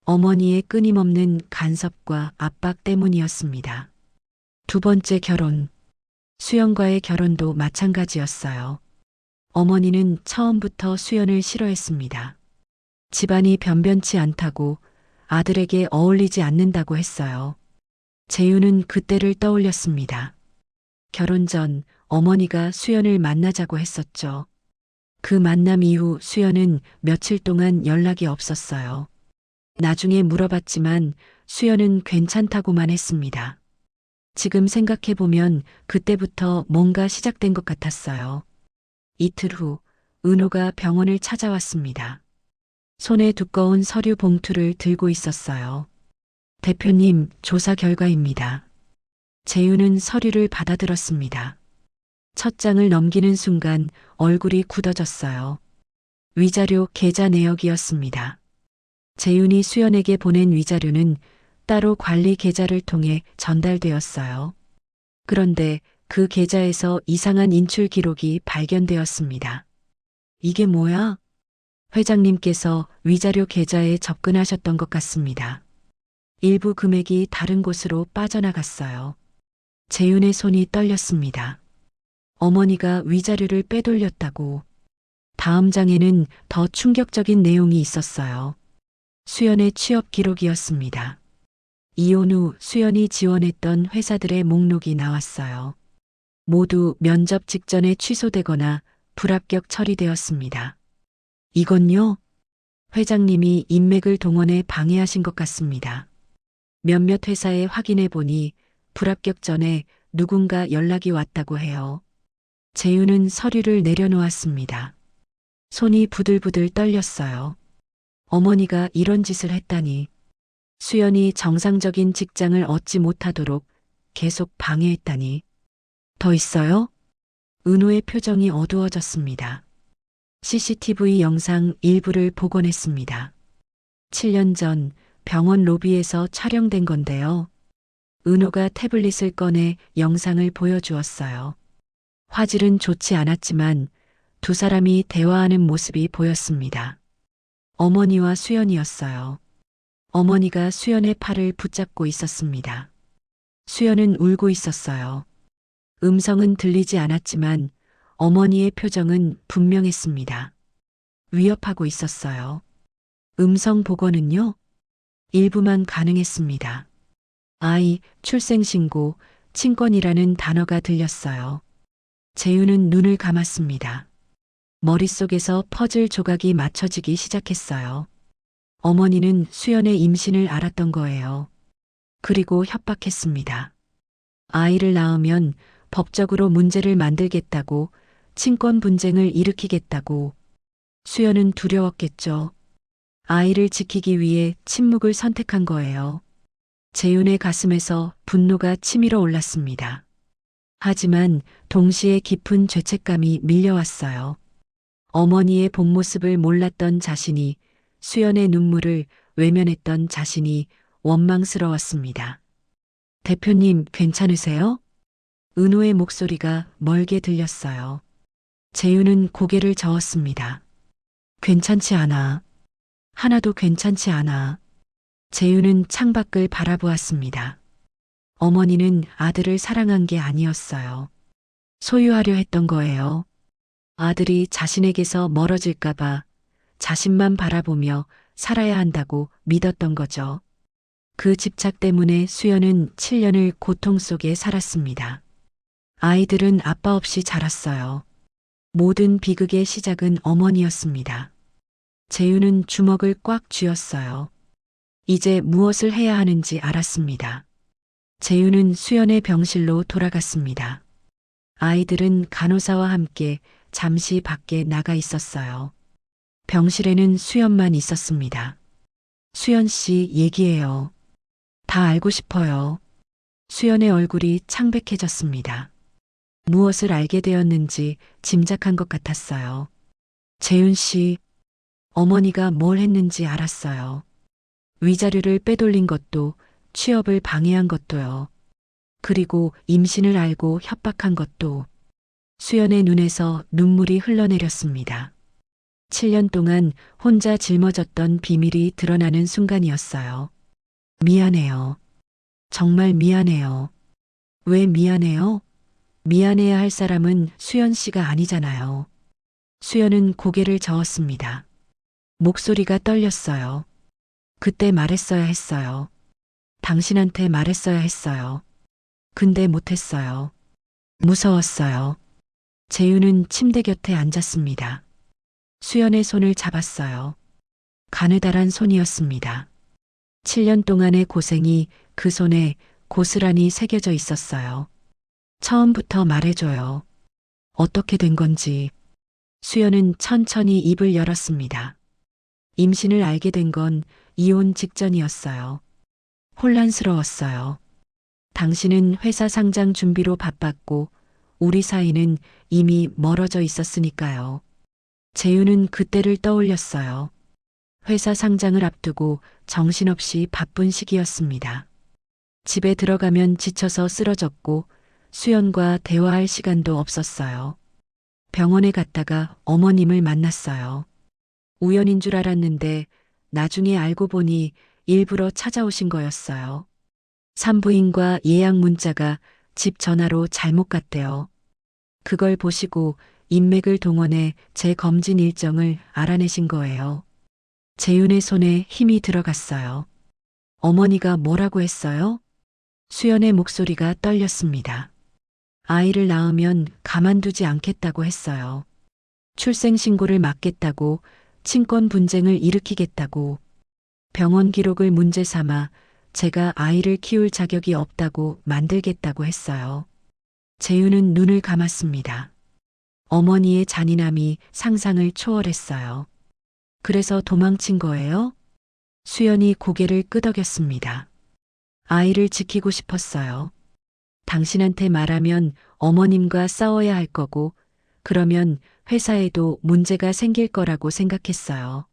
어머니의 끊임없는 간섭과 압박 때문이었습니다. 두 번째 결혼. 수연과의 결혼도 마찬가지였어요. 어머니는 처음부터 수연을 싫어했습니다. 집안이 변변치 않다고, 아들에게 어울리지 않는다고 했어요. 재윤은 그때를 떠올렸습니다. 결혼 전 어머니가 수연을 만나자고 했었죠. 그 만남 이후 수연은 며칠 동안 연락이 없었어요. 나중에 물어봤지만 수연은 괜찮다고만 했습니다. 지금 생각해보면 그때부터 뭔가 시작된 것 같았어요. 이틀 후 은호가 병원을 찾아왔습니다. 손에 두꺼운 서류 봉투를 들고 있었어요. 대표님, 조사 결과입니다. 재윤은 서류를 받아들었습니다. 첫 장을 넘기는 순간 얼굴이 굳어졌어요. 위자료 계좌 내역이었습니다. 재윤이 수연에게 보낸 위자료는 따로 관리 계좌를 통해 전달되었어요. 그런데 그 계좌에서 이상한 인출 기록이 발견되었습니다. 이게 뭐야? 회장님께서 위자료 계좌에 접근하셨던 것 같습니다. 일부 금액이 다른 곳으로 빠져나갔어요. 재윤의 손이 떨렸습니다. 어머니가 위자료를 빼돌렸다고. 다음 장에는 더 충격적인 내용이 있었어요. 수연의 취업 기록이었습니다. 이혼 후 수연이 지원했던 회사들의 목록이 나왔어요. 모두 면접 직전에 취소되거나 불합격 처리되었습니다. 이건요? 회장님이 인맥을 동원해 방해하신 것 같습니다. 몇몇 회사에 확인해 보니 불합격 전에 누군가 연락이 왔다고 해요. 재윤은 서류를 내려놓았습니다. 손이 부들부들 떨렸어요. 어머니가 이런 짓을 했다니. 수연이 정상적인 직장을 얻지 못하도록 계속 방해했다니. 더 있어요? 은호의 표정이 어두워졌습니다. CCTV 영상 일부를 복원했습니다. 7년 전 병원 로비에서 촬영된 건데요. 은호가 태블릿을 꺼내 영상을 보여주었어요. 화질은 좋지 않았지만 두 사람이 대화하는 모습이 보였습니다. 어머니와 수연이었어요. 어머니가 수연의 팔을 붙잡고 있었습니다. 수연은 울고 있었어요. 음성은 들리지 않았지만 어머니의 표정은 분명했습니다. 위협하고 있었어요. 음성 복원은요? 일부만 가능했습니다. 아이, 출생신고, 친권이라는 단어가 들렸어요. 재윤은 눈을 감았습니다. 머릿속에서 퍼즐 조각이 맞춰지기 시작했어요. 어머니는 수연의 임신을 알았던 거예요. 그리고 협박했습니다. 아이를 낳으면 법적으로 문제를 만들겠다고, 친권 분쟁을 일으키겠다고. 수연은 두려웠겠죠. 아이를 지키기 위해 침묵을 선택한 거예요. 재윤의 가슴에서 분노가 치밀어 올랐습니다. 하지만 동시에 깊은 죄책감이 밀려왔어요. 어머니의 본 모습을 몰랐던 자신이, 수연의 눈물을 외면했던 자신이 원망스러웠습니다. 대표님, 괜찮으세요? 은호의 목소리가 멀게 들렸어요. 재윤은 고개를 저었습니다. 괜찮지 않아. 하나도 괜찮지 않아. 재윤은 창밖을 바라보았습니다. 어머니는 아들을 사랑한 게 아니었어요. 소유하려 했던 거예요. 아들이 자신에게서 멀어질까봐 자신만 바라보며 살아야 한다고 믿었던 거죠. 그 집착 때문에 수연은 7년을 고통 속에 살았습니다. 아이들은 아빠 없이 자랐어요. 모든 비극의 시작은 어머니였습니다. 재윤은 주먹을 꽉 쥐었어요. 이제 무엇을 해야 하는지 알았습니다. 재윤은 수연의 병실로 돌아갔습니다. 아이들은 간호사와 함께 잠시 밖에 나가 있었어요. 병실에는 수연만 있었습니다. 수연 씨, 얘기해요. 다 알고 싶어요. 수연의 얼굴이 창백해졌습니다. 무엇을 알게 되었는지 짐작한 것 같았어요. 재윤 씨, 어머니가 뭘 했는지 알았어요. 위자료를 빼돌린 것도, 취업을 방해한 것도요. 그리고 임신을 알고 협박한 것도. 수연의 눈에서 눈물이 흘러내렸습니다. 7년 동안 혼자 짊어졌던 비밀이 드러나는 순간이었어요. 미안해요. 정말 미안해요. 왜 미안해요? 미안해야 할 사람은 수연 씨가 아니잖아요. 수연은 고개를 저었습니다. 목소리가 떨렸어요. 그때 말했어야 했어요. 당신한테 말했어야 했어요. 근데 못했어요. 무서웠어요. 재윤은 침대 곁에 앉았습니다. 수연의 손을 잡았어요. 가느다란 손이었습니다. 7년 동안의 고생이 그 손에 고스란히 새겨져 있었어요. 처음부터 말해줘요. 어떻게 된 건지. 수연은 천천히 입을 열었습니다. 임신을 알게 된 건 이혼 직전이었어요. 혼란스러웠어요. 당신은 회사 상장 준비로 바빴고 우리 사이는 이미 멀어져 있었으니까요. 재윤은 그때를 떠올렸어요. 회사 상장을 앞두고 정신없이 바쁜 시기였습니다. 집에 들어가면 지쳐서 쓰러졌고 수연과 대화할 시간도 없었어요. 병원에 갔다가 어머님을 만났어요. 우연인 줄 알았는데 나중에 알고 보니 일부러 찾아오신 거였어요. 산부인과 예약 문자가 집 전화로 잘못 갔대요. 그걸 보시고 인맥을 동원해 제 검진 일정을 알아내신 거예요. 재윤의 손에 힘이 들어갔어요. 어머니가 뭐라고 했어요? 수연의 목소리가 떨렸습니다. 아이를 낳으면 가만두지 않겠다고 했어요. 출생신고를 막겠다고, 친권 분쟁을 일으키겠다고, 병원 기록을 문제 삼아 제가 아이를 키울 자격이 없다고 만들겠다고 했어요. 재윤은 눈을 감았습니다. 어머니의 잔인함이 상상을 초월했어요. 그래서 도망친 거예요? 수연이 고개를 끄덕였습니다. 아이를 지키고 싶었어요. 당신한테 말하면 어머님과 싸워야 할 거고, 그러면 회사에도 문제가 생길 거라고 생각했어요.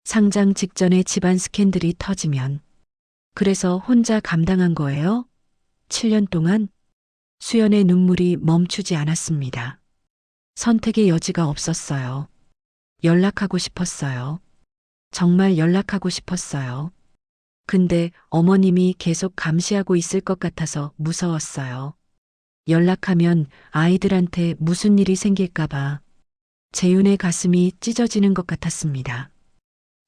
상장 직전에 집안 스캔들이 터지면. 그래서 혼자 감당한 거예요? 7년 동안 수연의 눈물이 멈추지 않았습니다. 선택의 여지가 없었어요. 연락하고 싶었어요. 정말 연락하고 싶었어요. 근데 어머님이 계속 감시하고 있을 것 같아서 무서웠어요. 연락하면 아이들한테 무슨 일이 생길까봐 재윤의 가슴이 찢어지는 것 같았습니다.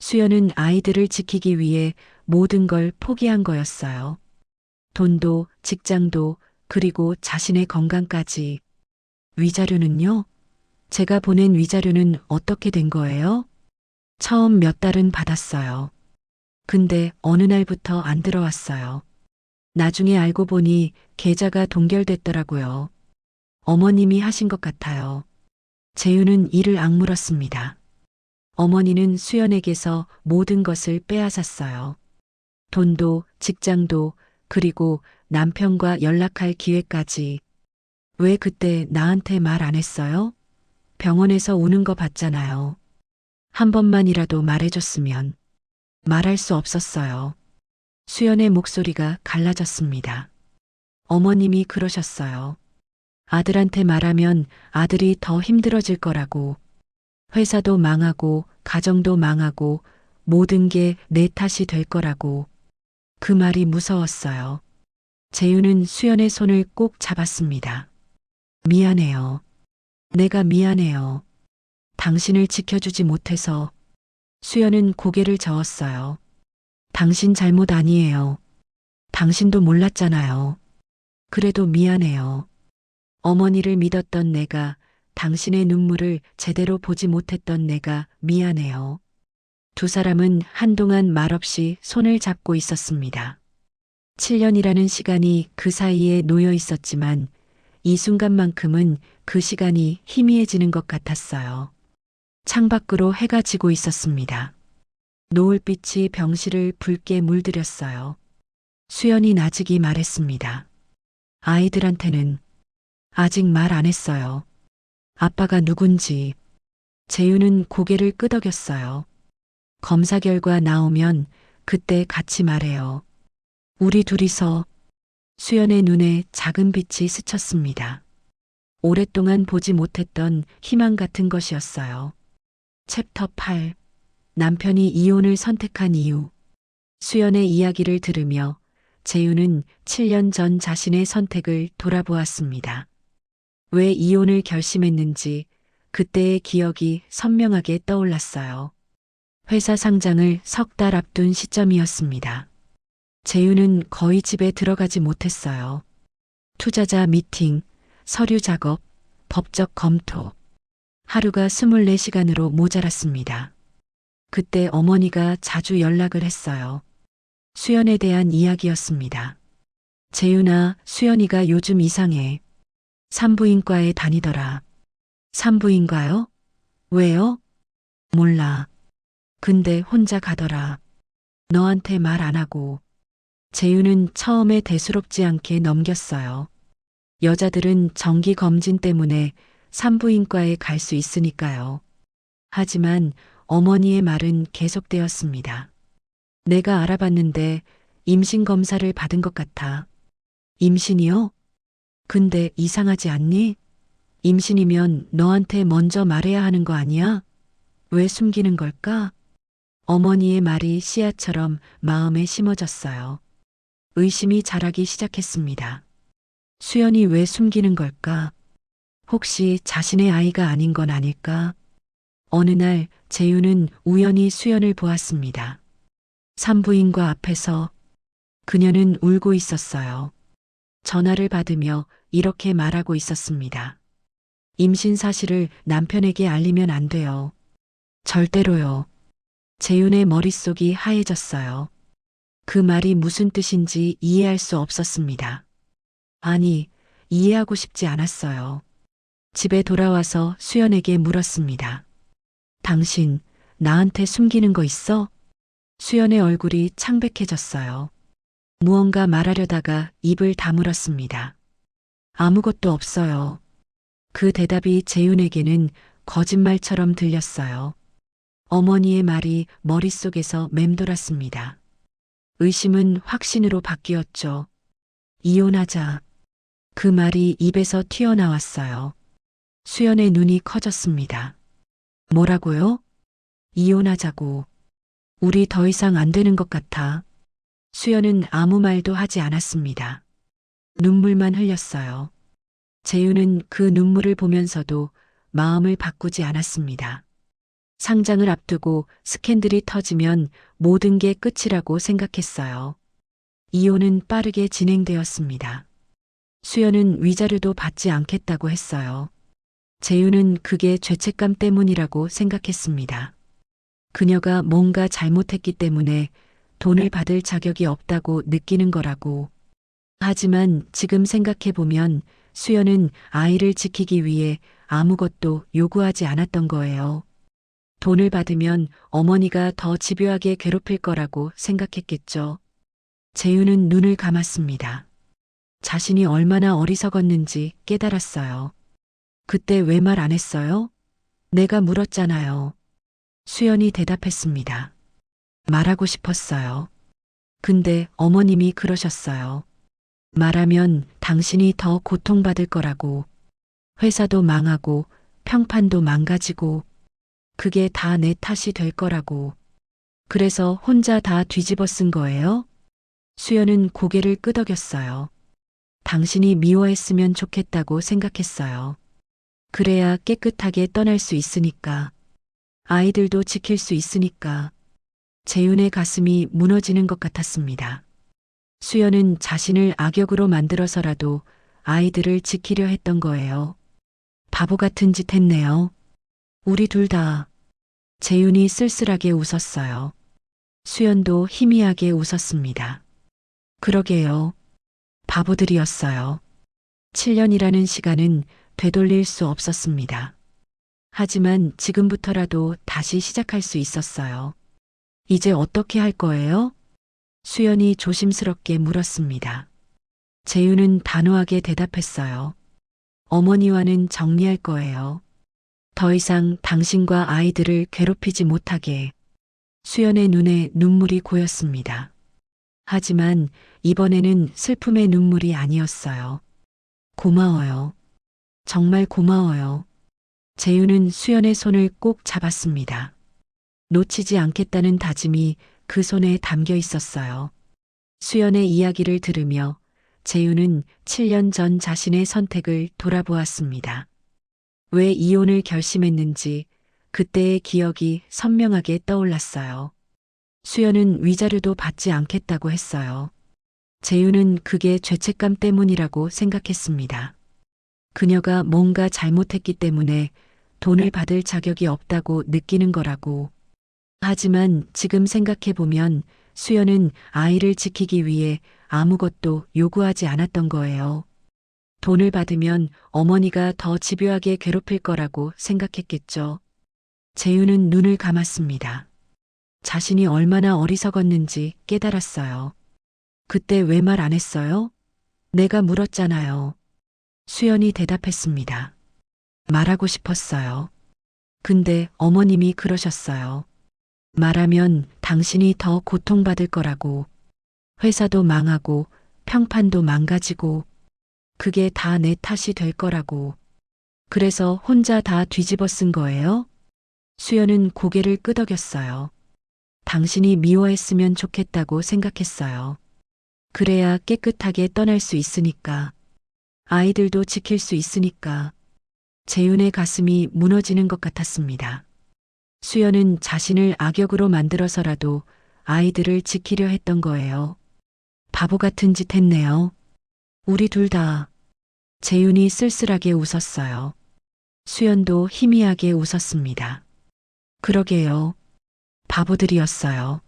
수연은 아이들을 지키기 위해 모든 걸 포기한 거였어요. 돈도, 직장도, 그리고 자신의 건강까지. 위자료는요? 제가 보낸 위자료는 어떻게 된 거예요? 처음 몇 달은 받았어요. 근데 어느 날부터 안 들어왔어요. 나중에 알고 보니 계좌가 동결됐더라고요. 어머님이 하신 것 같아요. 재윤은 이를 악물었습니다. 어머니는 수연에게서 모든 것을 빼앗았어요. 돈도, 직장도, 그리고 남편과 연락할 기회까지. 왜 그때 나한테 말 안 했어요? 병원에서 우는 거 봤잖아요. 한 번만이라도 말해줬으면. 말할 수 없었어요. 수연의 목소리가 갈라졌습니다. 어머님이 그러셨어요. 아들한테 말하면 아들이 더 힘들어질 거라고. 회사도 망하고 가정도 망하고 모든 게 내 탓이 될 거라고. 그 말이 무서웠어요. 재윤은 수연의 손을 꼭 잡았습니다. 미안해요. 내가 미안해요. 당신을 지켜주지 못해서. 수연은 고개를 저었어요. 당신 잘못 아니에요. 당신도 몰랐잖아요. 그래도 미안해요. 어머니를 믿었던 내가, 당신의 눈물을 제대로 보지 못했던 내가 미안해요. 두 사람은 한동안 말없이 손을 잡고 있었습니다. 7년이라는 시간이 그 사이에 놓여 있었지만 이 순간만큼은 그 시간이 희미해지는 것 같았어요. 창밖으로 해가 지고 있었습니다. 노을빛이 병실을 붉게 물들였어요. 수연이 나직이 말했습니다. 아이들한테는 아직 말 안 했어요. 아빠가 누군지. 재윤은 고개를 끄덕였어요. 검사 결과 나오면 그때 같이 말해요. 우리 둘이서. 수연의 눈에 작은 빛이 스쳤습니다. 오랫동안 보지 못했던 희망 같은 것이었어요. 챕터 8. 남편이 이혼을 선택한 이유. 수연의 이야기를 들으며 재윤은 7년 전 자신의 선택을 돌아보았습니다. 왜 이혼을 결심했는지 그때의 기억이 선명하게 떠올랐어요. 회사 상장을 석 달 앞둔 시점이었습니다. 재윤은 거의 집에 들어가지 못했어요. 투자자 미팅, 서류 작업, 법적 검토. 하루가 24시간으로 모자랐습니다. 그때 어머니가 자주 연락을 했어요. 수연에 대한 이야기였습니다. 재윤아, 수연이가 요즘 이상해. 산부인과에 다니더라. 산부인과요? 왜요? 몰라. 근데 혼자 가더라. 너한테 말 안 하고. 재윤은 처음에 대수롭지 않게 넘겼어요. 여자들은 정기 검진 때문에 산부인과에 갈 수 있으니까요. 하지만 어머니의 말은 계속되었습니다. 내가 알아봤는데 임신 검사를 받은 것 같아. 임신이요? 근데 이상하지 않니? 임신이면 너한테 먼저 말해야 하는 거 아니야? 왜 숨기는 걸까? 어머니의 말이 씨앗처럼 마음에 심어졌어요. 의심이 자라기 시작했습니다. 수연이 왜 숨기는 걸까? 혹시 자신의 아이가 아닌 건 아닐까? 어느 날 재윤은 우연히 수연을 보았습니다. 산부인과 앞에서. 그녀는 울고 있었어요. 전화를 받으며 이렇게 말하고 있었습니다. 임신 사실을 남편에게 알리면 안 돼요. 절대로요. 재윤의 머릿속이 하얘졌어요. 그 말이 무슨 뜻인지 이해할 수 없었습니다. 아니, 이해하고 싶지 않았어요. 집에 돌아와서 수연에게 물었습니다. 당신, 나한테 숨기는 거 있어? 수연의 얼굴이 창백해졌어요. 무언가 말하려다가 입을 다물었습니다. 아무것도 없어요. 그 대답이 재윤에게는 거짓말처럼 들렸어요. 어머니의 말이 머릿속에서 맴돌았습니다. 의심은 확신으로 바뀌었죠. 이혼하자. 그 말이 입에서 튀어나왔어요. 수연의 눈이 커졌습니다. 뭐라고요? 이혼하자고. 우리 더 이상 안 되는 것 같아. 수연은 아무 말도 하지 않았습니다. 눈물만 흘렸어요. 재윤은 그 눈물을 보면서도 마음을 바꾸지 않았습니다. 상장을 앞두고 스캔들이 터지면 모든 게 끝이라고 생각했어요. 이혼은 빠르게 진행되었습니다. 수연은 위자료도 받지 않겠다고 했어요. 재윤은 그게 죄책감 때문이라고 생각했습니다. 그녀가 뭔가 잘못했기 때문에 돈을 받을 자격이 없다고 느끼는 거라고. 하지만 지금 생각해보면 수연은 아이를 지키기 위해 아무것도 요구하지 않았던 거예요. 돈을 받으면 어머니가 더 집요하게 괴롭힐 거라고 생각했겠죠. 재윤은 눈을 감았습니다. 자신이 얼마나 어리석었는지 깨달았어요. 그때 왜 말 안 했어요? 내가 물었잖아요. 수연이 대답했습니다. 말하고 싶었어요. 근데 어머님이 그러셨어요. 말하면 당신이 더 고통받을 거라고. 회사도 망하고 평판도 망가지고 그게 다 내 탓이 될 거라고. 그래서 혼자 다 뒤집어 쓴 거예요? 수연은 고개를 끄덕였어요. 당신이 미워했으면 좋겠다고 생각했어요. 그래야 깨끗하게 떠날 수 있으니까. 아이들도 지킬 수 있으니까. 재윤의 가슴이 무너지는 것 같았습니다. 수연은 자신을 악역으로 만들어서라도 아이들을 지키려 했던 거예요. 바보 같은 짓 했네요. 우리 둘 다. 재윤이 쓸쓸하게 웃었어요. 수연도 희미하게 웃었습니다. 그러게요. 바보들이었어요. 7년이라는 시간은 되돌릴 수 없었습니다. 하지만 지금부터라도 다시 시작할 수 있었어요. 이제 어떻게 할 거예요? 수연이 조심스럽게 물었습니다. 재윤은 단호하게 대답했어요. 어머니와는 정리할 거예요. 더 이상 당신과 아이들을 괴롭히지 못하게. 수연의 눈에 눈물이 고였습니다. 하지만 이번에는 슬픔의 눈물이 아니었어요. 고마워요. 정말 고마워요. 재윤은 수연의 손을 꼭 잡았습니다. 놓치지 않겠다는 다짐이 그 손에 담겨 있었어요. 수연의 이야기를 들으며 재윤은 7년 전 자신의 선택을 돌아보았습니다. 왜 이혼을 결심했는지 그때의 기억이 선명하게 떠올랐어요. 수연은 위자료도 받지 않겠다고 했어요. 재윤은 그게 죄책감 때문이라고 생각했습니다. 그녀가 뭔가 잘못했기 때문에 돈을 받을 자격이 없다고 느끼는 거라고. 하지만 지금 생각해보면 수연은 아이를 지키기 위해 아무것도 요구하지 않았던 거예요. 돈을 받으면 어머니가 더 집요하게 괴롭힐 거라고 생각했겠죠. 재윤은 눈을 감았습니다. 자신이 얼마나 어리석었는지 깨달았어요. 그때 왜 말 안 했어요? 내가 물었잖아요. 수연이 대답했습니다. 말하고 싶었어요. 근데 어머님이 그러셨어요. 말하면 당신이 더 고통받을 거라고. 회사도 망하고 평판도 망가지고 그게 다 내 탓이 될 거라고. 그래서 혼자 다 뒤집어 쓴 거예요? 수연은 고개를 끄덕였어요. 당신이 미워했으면 좋겠다고 생각했어요. 그래야 깨끗하게 떠날 수 있으니까. 아이들도 지킬 수 있으니까. 재윤의 가슴이 무너지는 것 같았습니다. 수연은 자신을 악역으로 만들어서라도 아이들을 지키려 했던 거예요. 바보 같은 짓 했네요. 우리 둘 다. 재윤이 쓸쓸하게 웃었어요. 수연도 희미하게 웃었습니다. 그러게요. 바보들이었어요.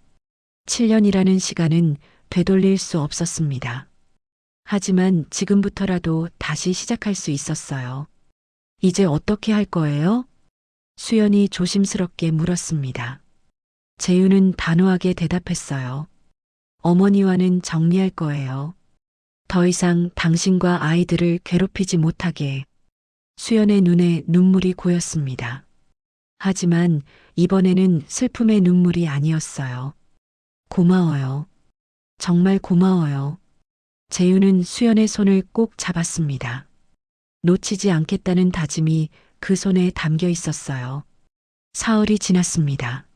7년이라는 시간은 되돌릴 수 없었습니다. 하지만 지금부터라도 다시 시작할 수 있었어요. 이제 어떻게 할 거예요? 수연이 조심스럽게 물었습니다. 재윤은 단호하게 대답했어요. 어머니와는 정리할 거예요. 더 이상 당신과 아이들을 괴롭히지 못하게. 수연의 눈에 눈물이 고였습니다. 하지만 이번에는 슬픔의 눈물이 아니었어요. 고마워요. 정말 고마워요. 재윤은 수연의 손을 꼭 잡았습니다. 놓치지 않겠다는 다짐이 그 손에 담겨 있었어요. 사흘이 지났습니다.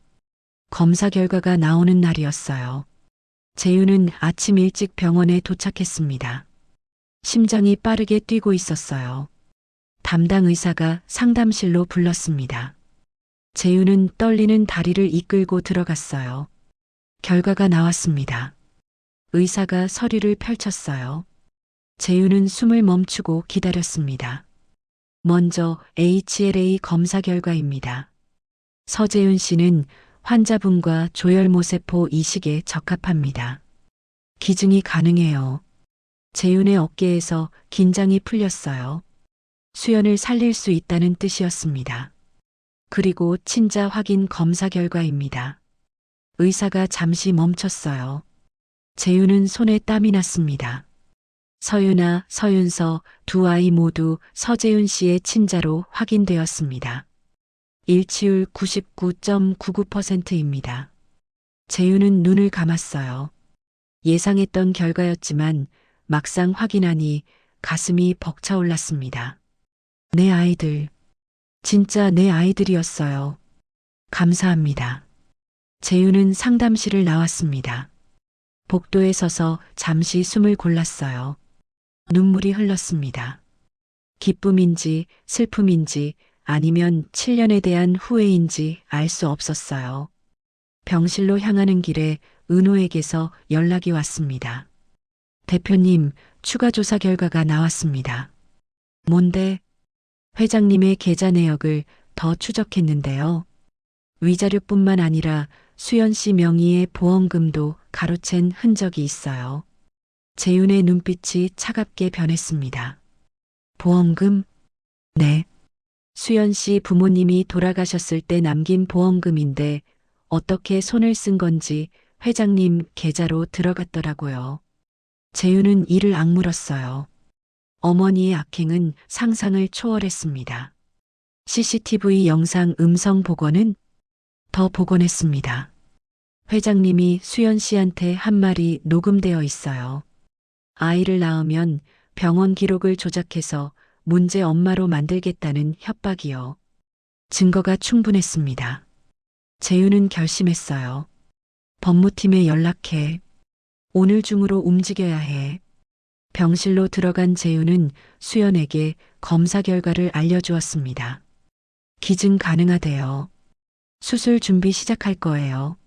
검사 결과가 나오는 날이었어요. 재윤은 아침 일찍 병원에 도착했습니다. 심장이 빠르게 뛰고 있었어요. 담당 의사가 상담실로 불렀습니다. 재윤은 떨리는 다리를 이끌고 들어갔어요. 결과가 나왔습니다. 의사가 서류를 펼쳤어요. 재윤은 숨을 멈추고 기다렸습니다. 먼저 HLA 검사 결과입니다. 서재윤 씨는 환자분과 조혈모세포 이식에 적합합니다. 기증이 가능해요. 재윤의 어깨에서 긴장이 풀렸어요. 수연을 살릴 수 있다는 뜻이었습니다. 그리고 친자 확인 검사 결과입니다. 의사가 잠시 멈췄어요. 재윤은 손에 땀이 났습니다. 서윤아, 서윤서 두 아이 모두 서재윤 씨의 친자로 확인되었습니다. 일치율 99.99%입니다. 재윤은 눈을 감았어요. 예상했던 결과였지만 막상 확인하니 가슴이 벅차올랐습니다. 내 아이들, 진짜 내 아이들이었어요. 감사합니다. 재윤은 상담실을 나왔습니다. 복도에 서서 잠시 숨을 골랐어요. 눈물이 흘렀습니다. 기쁨인지 슬픔인지 아니면 7년에 대한 후회인지 알 수 없었어요. 병실로 향하는 길에 은호에게서 연락이 왔습니다. 대표님, 추가 조사 결과가 나왔습니다. 뭔데? 회장님의 계좌 내역을 더 추적했는데요. 위자료뿐만 아니라 수연 씨 명의의 보험금도 가로챈 흔적이 있어요. 재윤의 눈빛이 차갑게 변했습니다. 보험금? 네. 수연 씨 부모님이 돌아가셨을 때 남긴 보험금인데 어떻게 손을 쓴 건지 회장님 계좌로 들어갔더라고요. 재윤은 이를 악물었어요. 어머니의 악행은 상상을 초월했습니다. CCTV 영상 음성 복원은 더 복원했습니다. 회장님이 수연 씨한테 한 말이 녹음되어 있어요. 아이를 낳으면 병원 기록을 조작해서 문제 엄마로 만들겠다는 협박이요. 증거가 충분했습니다. 재윤은 결심했어요. 법무팀에 연락해. 오늘 중으로 움직여야 해. 병실로 들어간 재윤은 수연에게 검사 결과를 알려주었습니다. 기증 가능하대요. 수술 준비 시작할 거예요.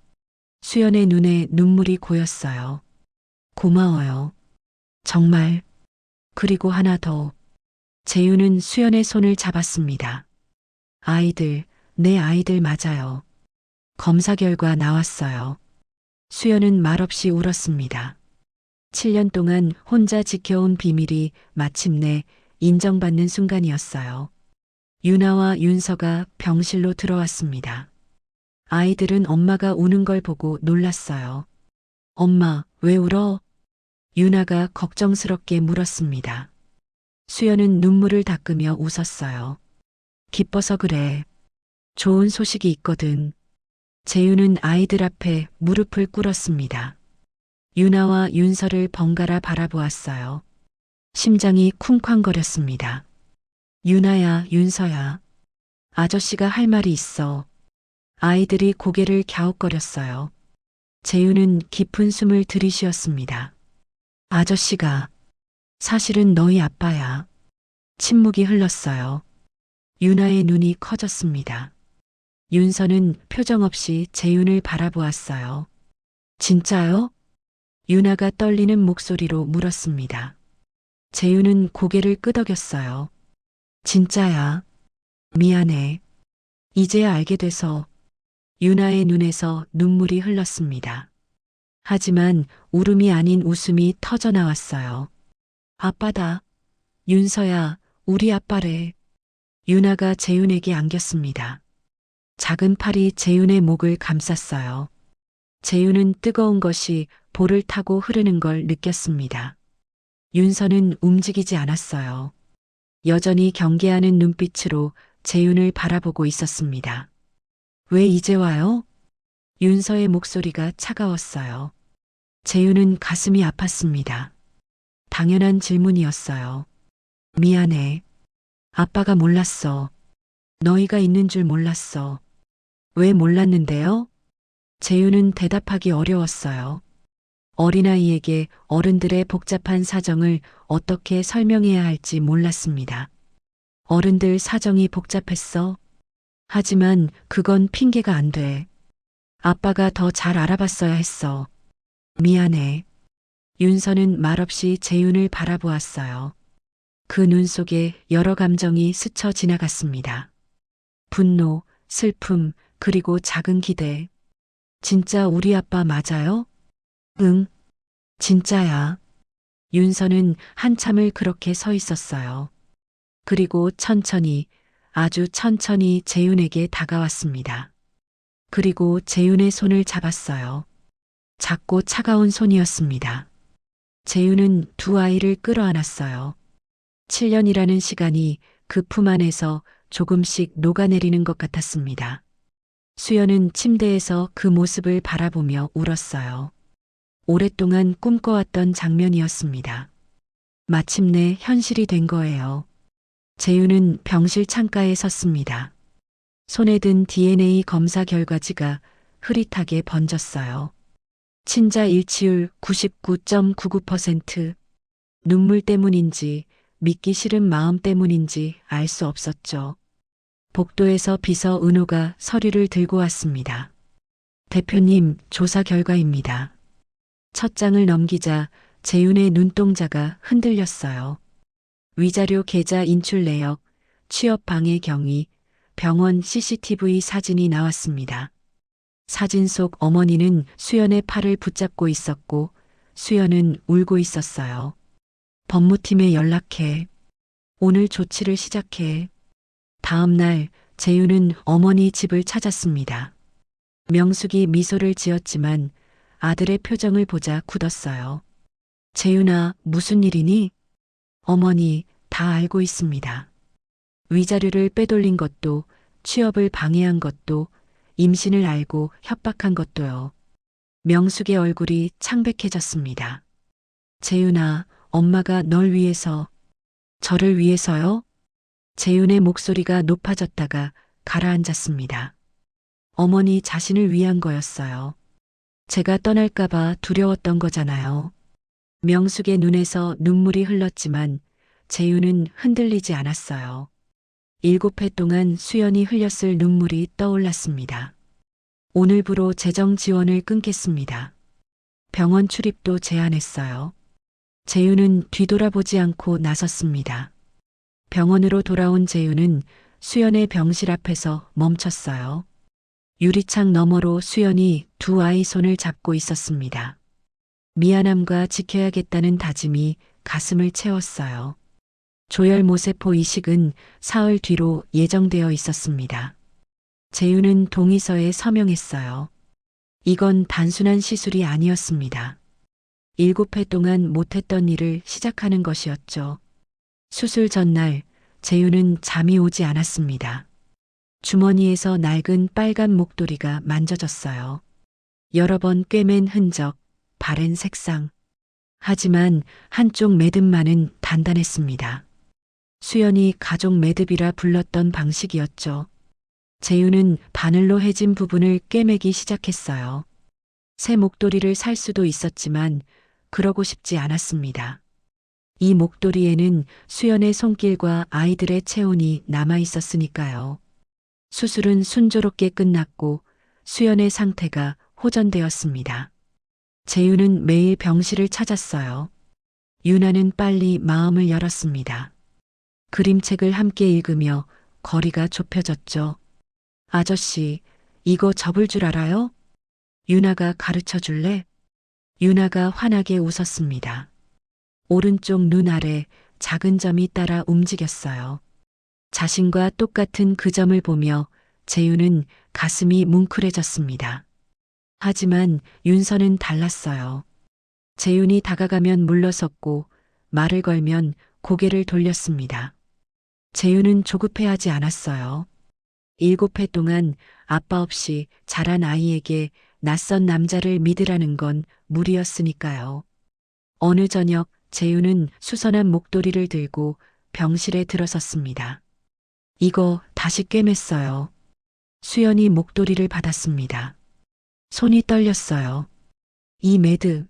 수연의 눈에 눈물이 고였어요. 고마워요. 정말. 그리고 하나 더. 재윤은 수연의 손을 잡았습니다. 아이들, 내 아이들 맞아요. 검사 결과 나왔어요. 수연은 말없이 울었습니다. 7년 동안 혼자 지켜온 비밀이 마침내 인정받는 순간이었어요. 유나와 윤서가 병실로 들어왔습니다. 아이들은 엄마가 우는 걸 보고 놀랐어요. 엄마, 왜 울어? 유나가 걱정스럽게 물었습니다. 수연은 눈물을 닦으며 웃었어요. 기뻐서 그래. 좋은 소식이 있거든. 재윤은 아이들 앞에 무릎을 꿇었습니다. 유나와 윤서를 번갈아 바라보았어요. 심장이 쿵쾅거렸습니다. 유나야, 윤서야. 아저씨가 할 말이 있어. 아이들이 고개를 갸웃거렸어요. 재윤은 깊은 숨을 들이쉬었습니다. 아저씨가 사실은 너희 아빠야. 침묵이 흘렀어요. 유나의 눈이 커졌습니다. 윤서는 표정 없이 재윤을 바라보았어요. 진짜요? 유나가 떨리는 목소리로 물었습니다. 재윤은 고개를 끄덕였어요. 진짜야. 미안해. 이제야 알게 돼서. 유나의 눈에서 눈물이 흘렀습니다. 하지만 울음이 아닌 웃음이 터져 나왔어요. 아빠다. 윤서야, 우리 아빠래. 유나가 재윤에게 안겼습니다. 작은 팔이 재윤의 목을 감쌌어요. 재윤은 뜨거운 것이 볼을 타고 흐르는 걸 느꼈습니다. 윤서는 움직이지 않았어요. 여전히 경계하는 눈빛으로 재윤을 바라보고 있었습니다. 왜 이제 와요? 윤서의 목소리가 차가웠어요. 재윤은 가슴이 아팠습니다. 당연한 질문이었어요. 미안해. 아빠가 몰랐어. 너희가 있는 줄 몰랐어. 왜 몰랐는데요? 재윤은 대답하기 어려웠어요. 어린아이에게 어른들의 복잡한 사정을 어떻게 설명해야 할지 몰랐습니다. 어른들 사정이 복잡했어. 하지만 그건 핑계가 안 돼. 아빠가 더 잘 알아봤어야 했어. 미안해. 윤서는 말없이 재윤을 바라보았어요. 그 눈 속에 여러 감정이 스쳐 지나갔습니다. 분노, 슬픔, 그리고 작은 기대. 진짜 우리 아빠 맞아요? 응, 진짜야. 윤서는 한참을 그렇게 서 있었어요. 그리고 천천히, 아주 천천히 재윤에게 다가왔습니다. 그리고 재윤의 손을 잡았어요. 작고 차가운 손이었습니다. 재윤은 두 아이를 끌어안았어요. 7년이라는 시간이 그 품 안에서 조금씩 녹아내리는 것 같았습니다. 수연은 침대에서 그 모습을 바라보며 울었어요. 오랫동안 꿈꿔왔던 장면이었습니다. 마침내 현실이 된 거예요. 재윤은 병실 창가에 섰습니다. 손에 든 DNA 검사 결과지가 흐릿하게 번졌어요. 친자 일치율 99.99%. 눈물 때문인지 믿기 싫은 마음 때문인지 알 수 없었죠. 복도에서 비서 은호가 서류를 들고 왔습니다. 대표님, 조사 결과입니다. 첫 장을 넘기자 재윤의 눈동자가 흔들렸어요. 위자료 계좌 인출 내역, 취업 방해 경위, 병원 CCTV 사진이 나왔습니다. 사진 속 어머니는 수연의 팔을 붙잡고 있었고 수연은 울고 있었어요. 법무팀에 연락해. 오늘 조치를 시작해. 다음 날 재윤은 어머니 집을 찾았습니다. 명숙이 미소를 지었지만 아들의 표정을 보자 굳었어요. 재윤아, 무슨 일이니? 어머니, 다 알고 있습니다. 위자료를 빼돌린 것도, 취업을 방해한 것도, 임신을 알고 협박한 것도요. 명숙의 얼굴이 창백해졌습니다. 재윤아, 엄마가 널 위해서, 저를 위해서요? 재윤의 목소리가 높아졌다가 가라앉았습니다. 어머니 자신을 위한 거였어요. 제가 떠날까봐 두려웠던 거잖아요. 명숙의 눈에서 눈물이 흘렀지만 재윤은 흔들리지 않았어요. 7회 동안 수연이 흘렸을 눈물이 떠올랐습니다. 오늘부로 재정 지원을 끊겠습니다. 병원 출입도 제한했어요. 재윤은 뒤돌아보지 않고 나섰습니다. 병원으로 돌아온 재윤은 수연의 병실 앞에서 멈췄어요. 유리창 너머로 수연이 두 아이 손을 잡고 있었습니다. 미안함과 지켜야겠다는 다짐이 가슴을 채웠어요. 조혈모세포 이식은 사흘 뒤로 예정되어 있었습니다. 재윤은 동의서에 서명했어요. 이건 단순한 시술이 아니었습니다. 7회 동안 못했던 일을 시작하는 것이었죠. 수술 전날 재윤은 잠이 오지 않았습니다. 주머니에서 낡은 빨간 목도리가 만져졌어요. 여러 번 꿰맨 흔적, 바랜 색상. 하지만 한쪽 매듭만은 단단했습니다. 수연이 가족 매듭이라 불렀던 방식이었죠. 재윤은 바늘로 해진 부분을 꿰매기 시작했어요. 새 목도리를 살 수도 있었지만 그러고 싶지 않았습니다. 이 목도리에는 수연의 손길과 아이들의 체온이 남아 있었으니까요. 수술은 순조롭게 끝났고 수연의 상태가 호전되었습니다. 재윤은 매일 병실을 찾았어요. 유나는 빨리 마음을 열었습니다. 그림책을 함께 읽으며 거리가 좁혀졌죠. 아저씨, 이거 접을 줄 알아요? 유나가 가르쳐 줄래? 유나가 환하게 웃었습니다. 오른쪽 눈 아래 작은 점이 따라 움직였어요. 자신과 똑같은 그 점을 보며 재윤은 가슴이 뭉클해졌습니다. 하지만 윤서는 달랐어요. 재윤이 다가가면 물러섰고 말을 걸면 고개를 돌렸습니다. 재윤은 조급해하지 않았어요. 7회 동안 아빠 없이 자란 아이에게 낯선 남자를 믿으라는 건 무리였으니까요. 어느 저녁 재윤은 수선한 목도리를 들고 병실에 들어섰습니다. 이거 다시 꿰맸어요. 수연이 목도리를 받았습니다. 손이 떨렸어요. 이 매듭.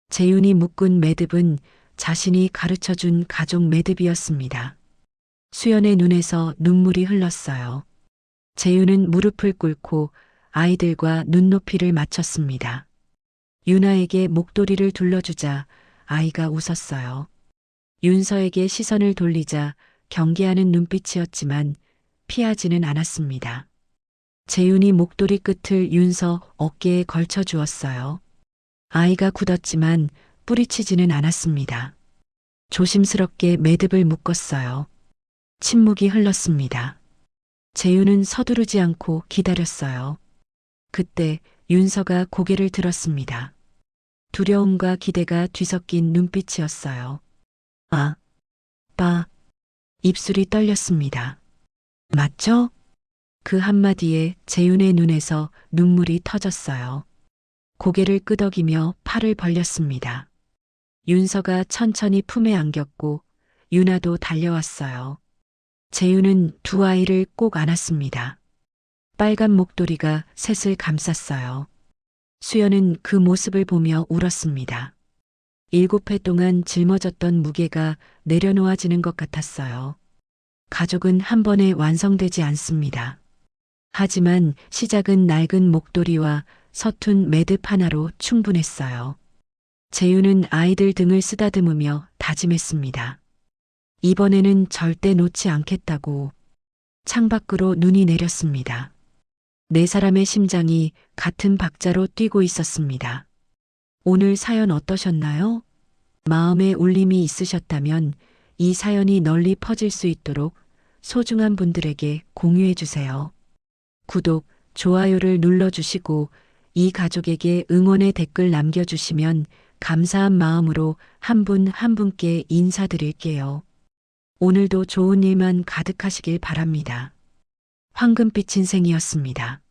재윤이 묶은 매듭은 자신이 가르쳐준 가족 매듭이었습니다. 수연의 눈에서 눈물이 흘렀어요. 재윤은 무릎을 꿇고 아이들과 눈높이를 맞췄습니다. 윤아에게 목도리를 둘러주자 아이가 웃었어요. 윤서에게 시선을 돌리자 경계하는 눈빛이었지만 피하지는 않았습니다. 재윤이 목도리 끝을 윤서 어깨에 걸쳐 주었어요. 아이가 굳었지만 뿌리치지는 않았습니다. 조심스럽게 매듭을 묶었어요. 침묵이 흘렀습니다. 재윤은 서두르지 않고 기다렸어요. 그때 윤서가 고개를 들었습니다. 두려움과 기대가 뒤섞인 눈빛이었어요. 아빠. 입술이 떨렸습니다. 맞죠? 그 한마디에 재윤의 눈에서 눈물이 터졌어요. 고개를 끄덕이며 팔을 벌렸습니다. 윤서가 천천히 품에 안겼고 윤아도 달려왔어요. 재윤은 두 아이를 꼭 안았습니다. 빨간 목도리가 셋을 감쌌어요. 수연은 그 모습을 보며 울었습니다. 7회 동안 짊어졌던 무게가 내려놓아지는 것 같았어요. 가족은 한 번에 완성되지 않습니다. 하지만 시작은 낡은 목도리와 서툰 매듭 하나로 충분했어요. 재윤은 아이들 등을 쓰다듬으며 다짐했습니다. 이번에는 절대 놓지 않겠다고. 창밖으로 눈이 내렸습니다. 네 사람의 심장이 같은 박자로 뛰고 있었습니다. 오늘 사연 어떠셨나요? 마음에 울림이 있으셨다면 이 사연이 널리 퍼질 수 있도록 소중한 분들에게 공유해 주세요. 구독, 좋아요를 눌러주시고 이 가족에게 응원의 댓글 남겨주시면 감사한 마음으로 한 분 한 분께 인사드릴게요. 오늘도 좋은 일만 가득하시길 바랍니다. 황금빛 인생이었습니다.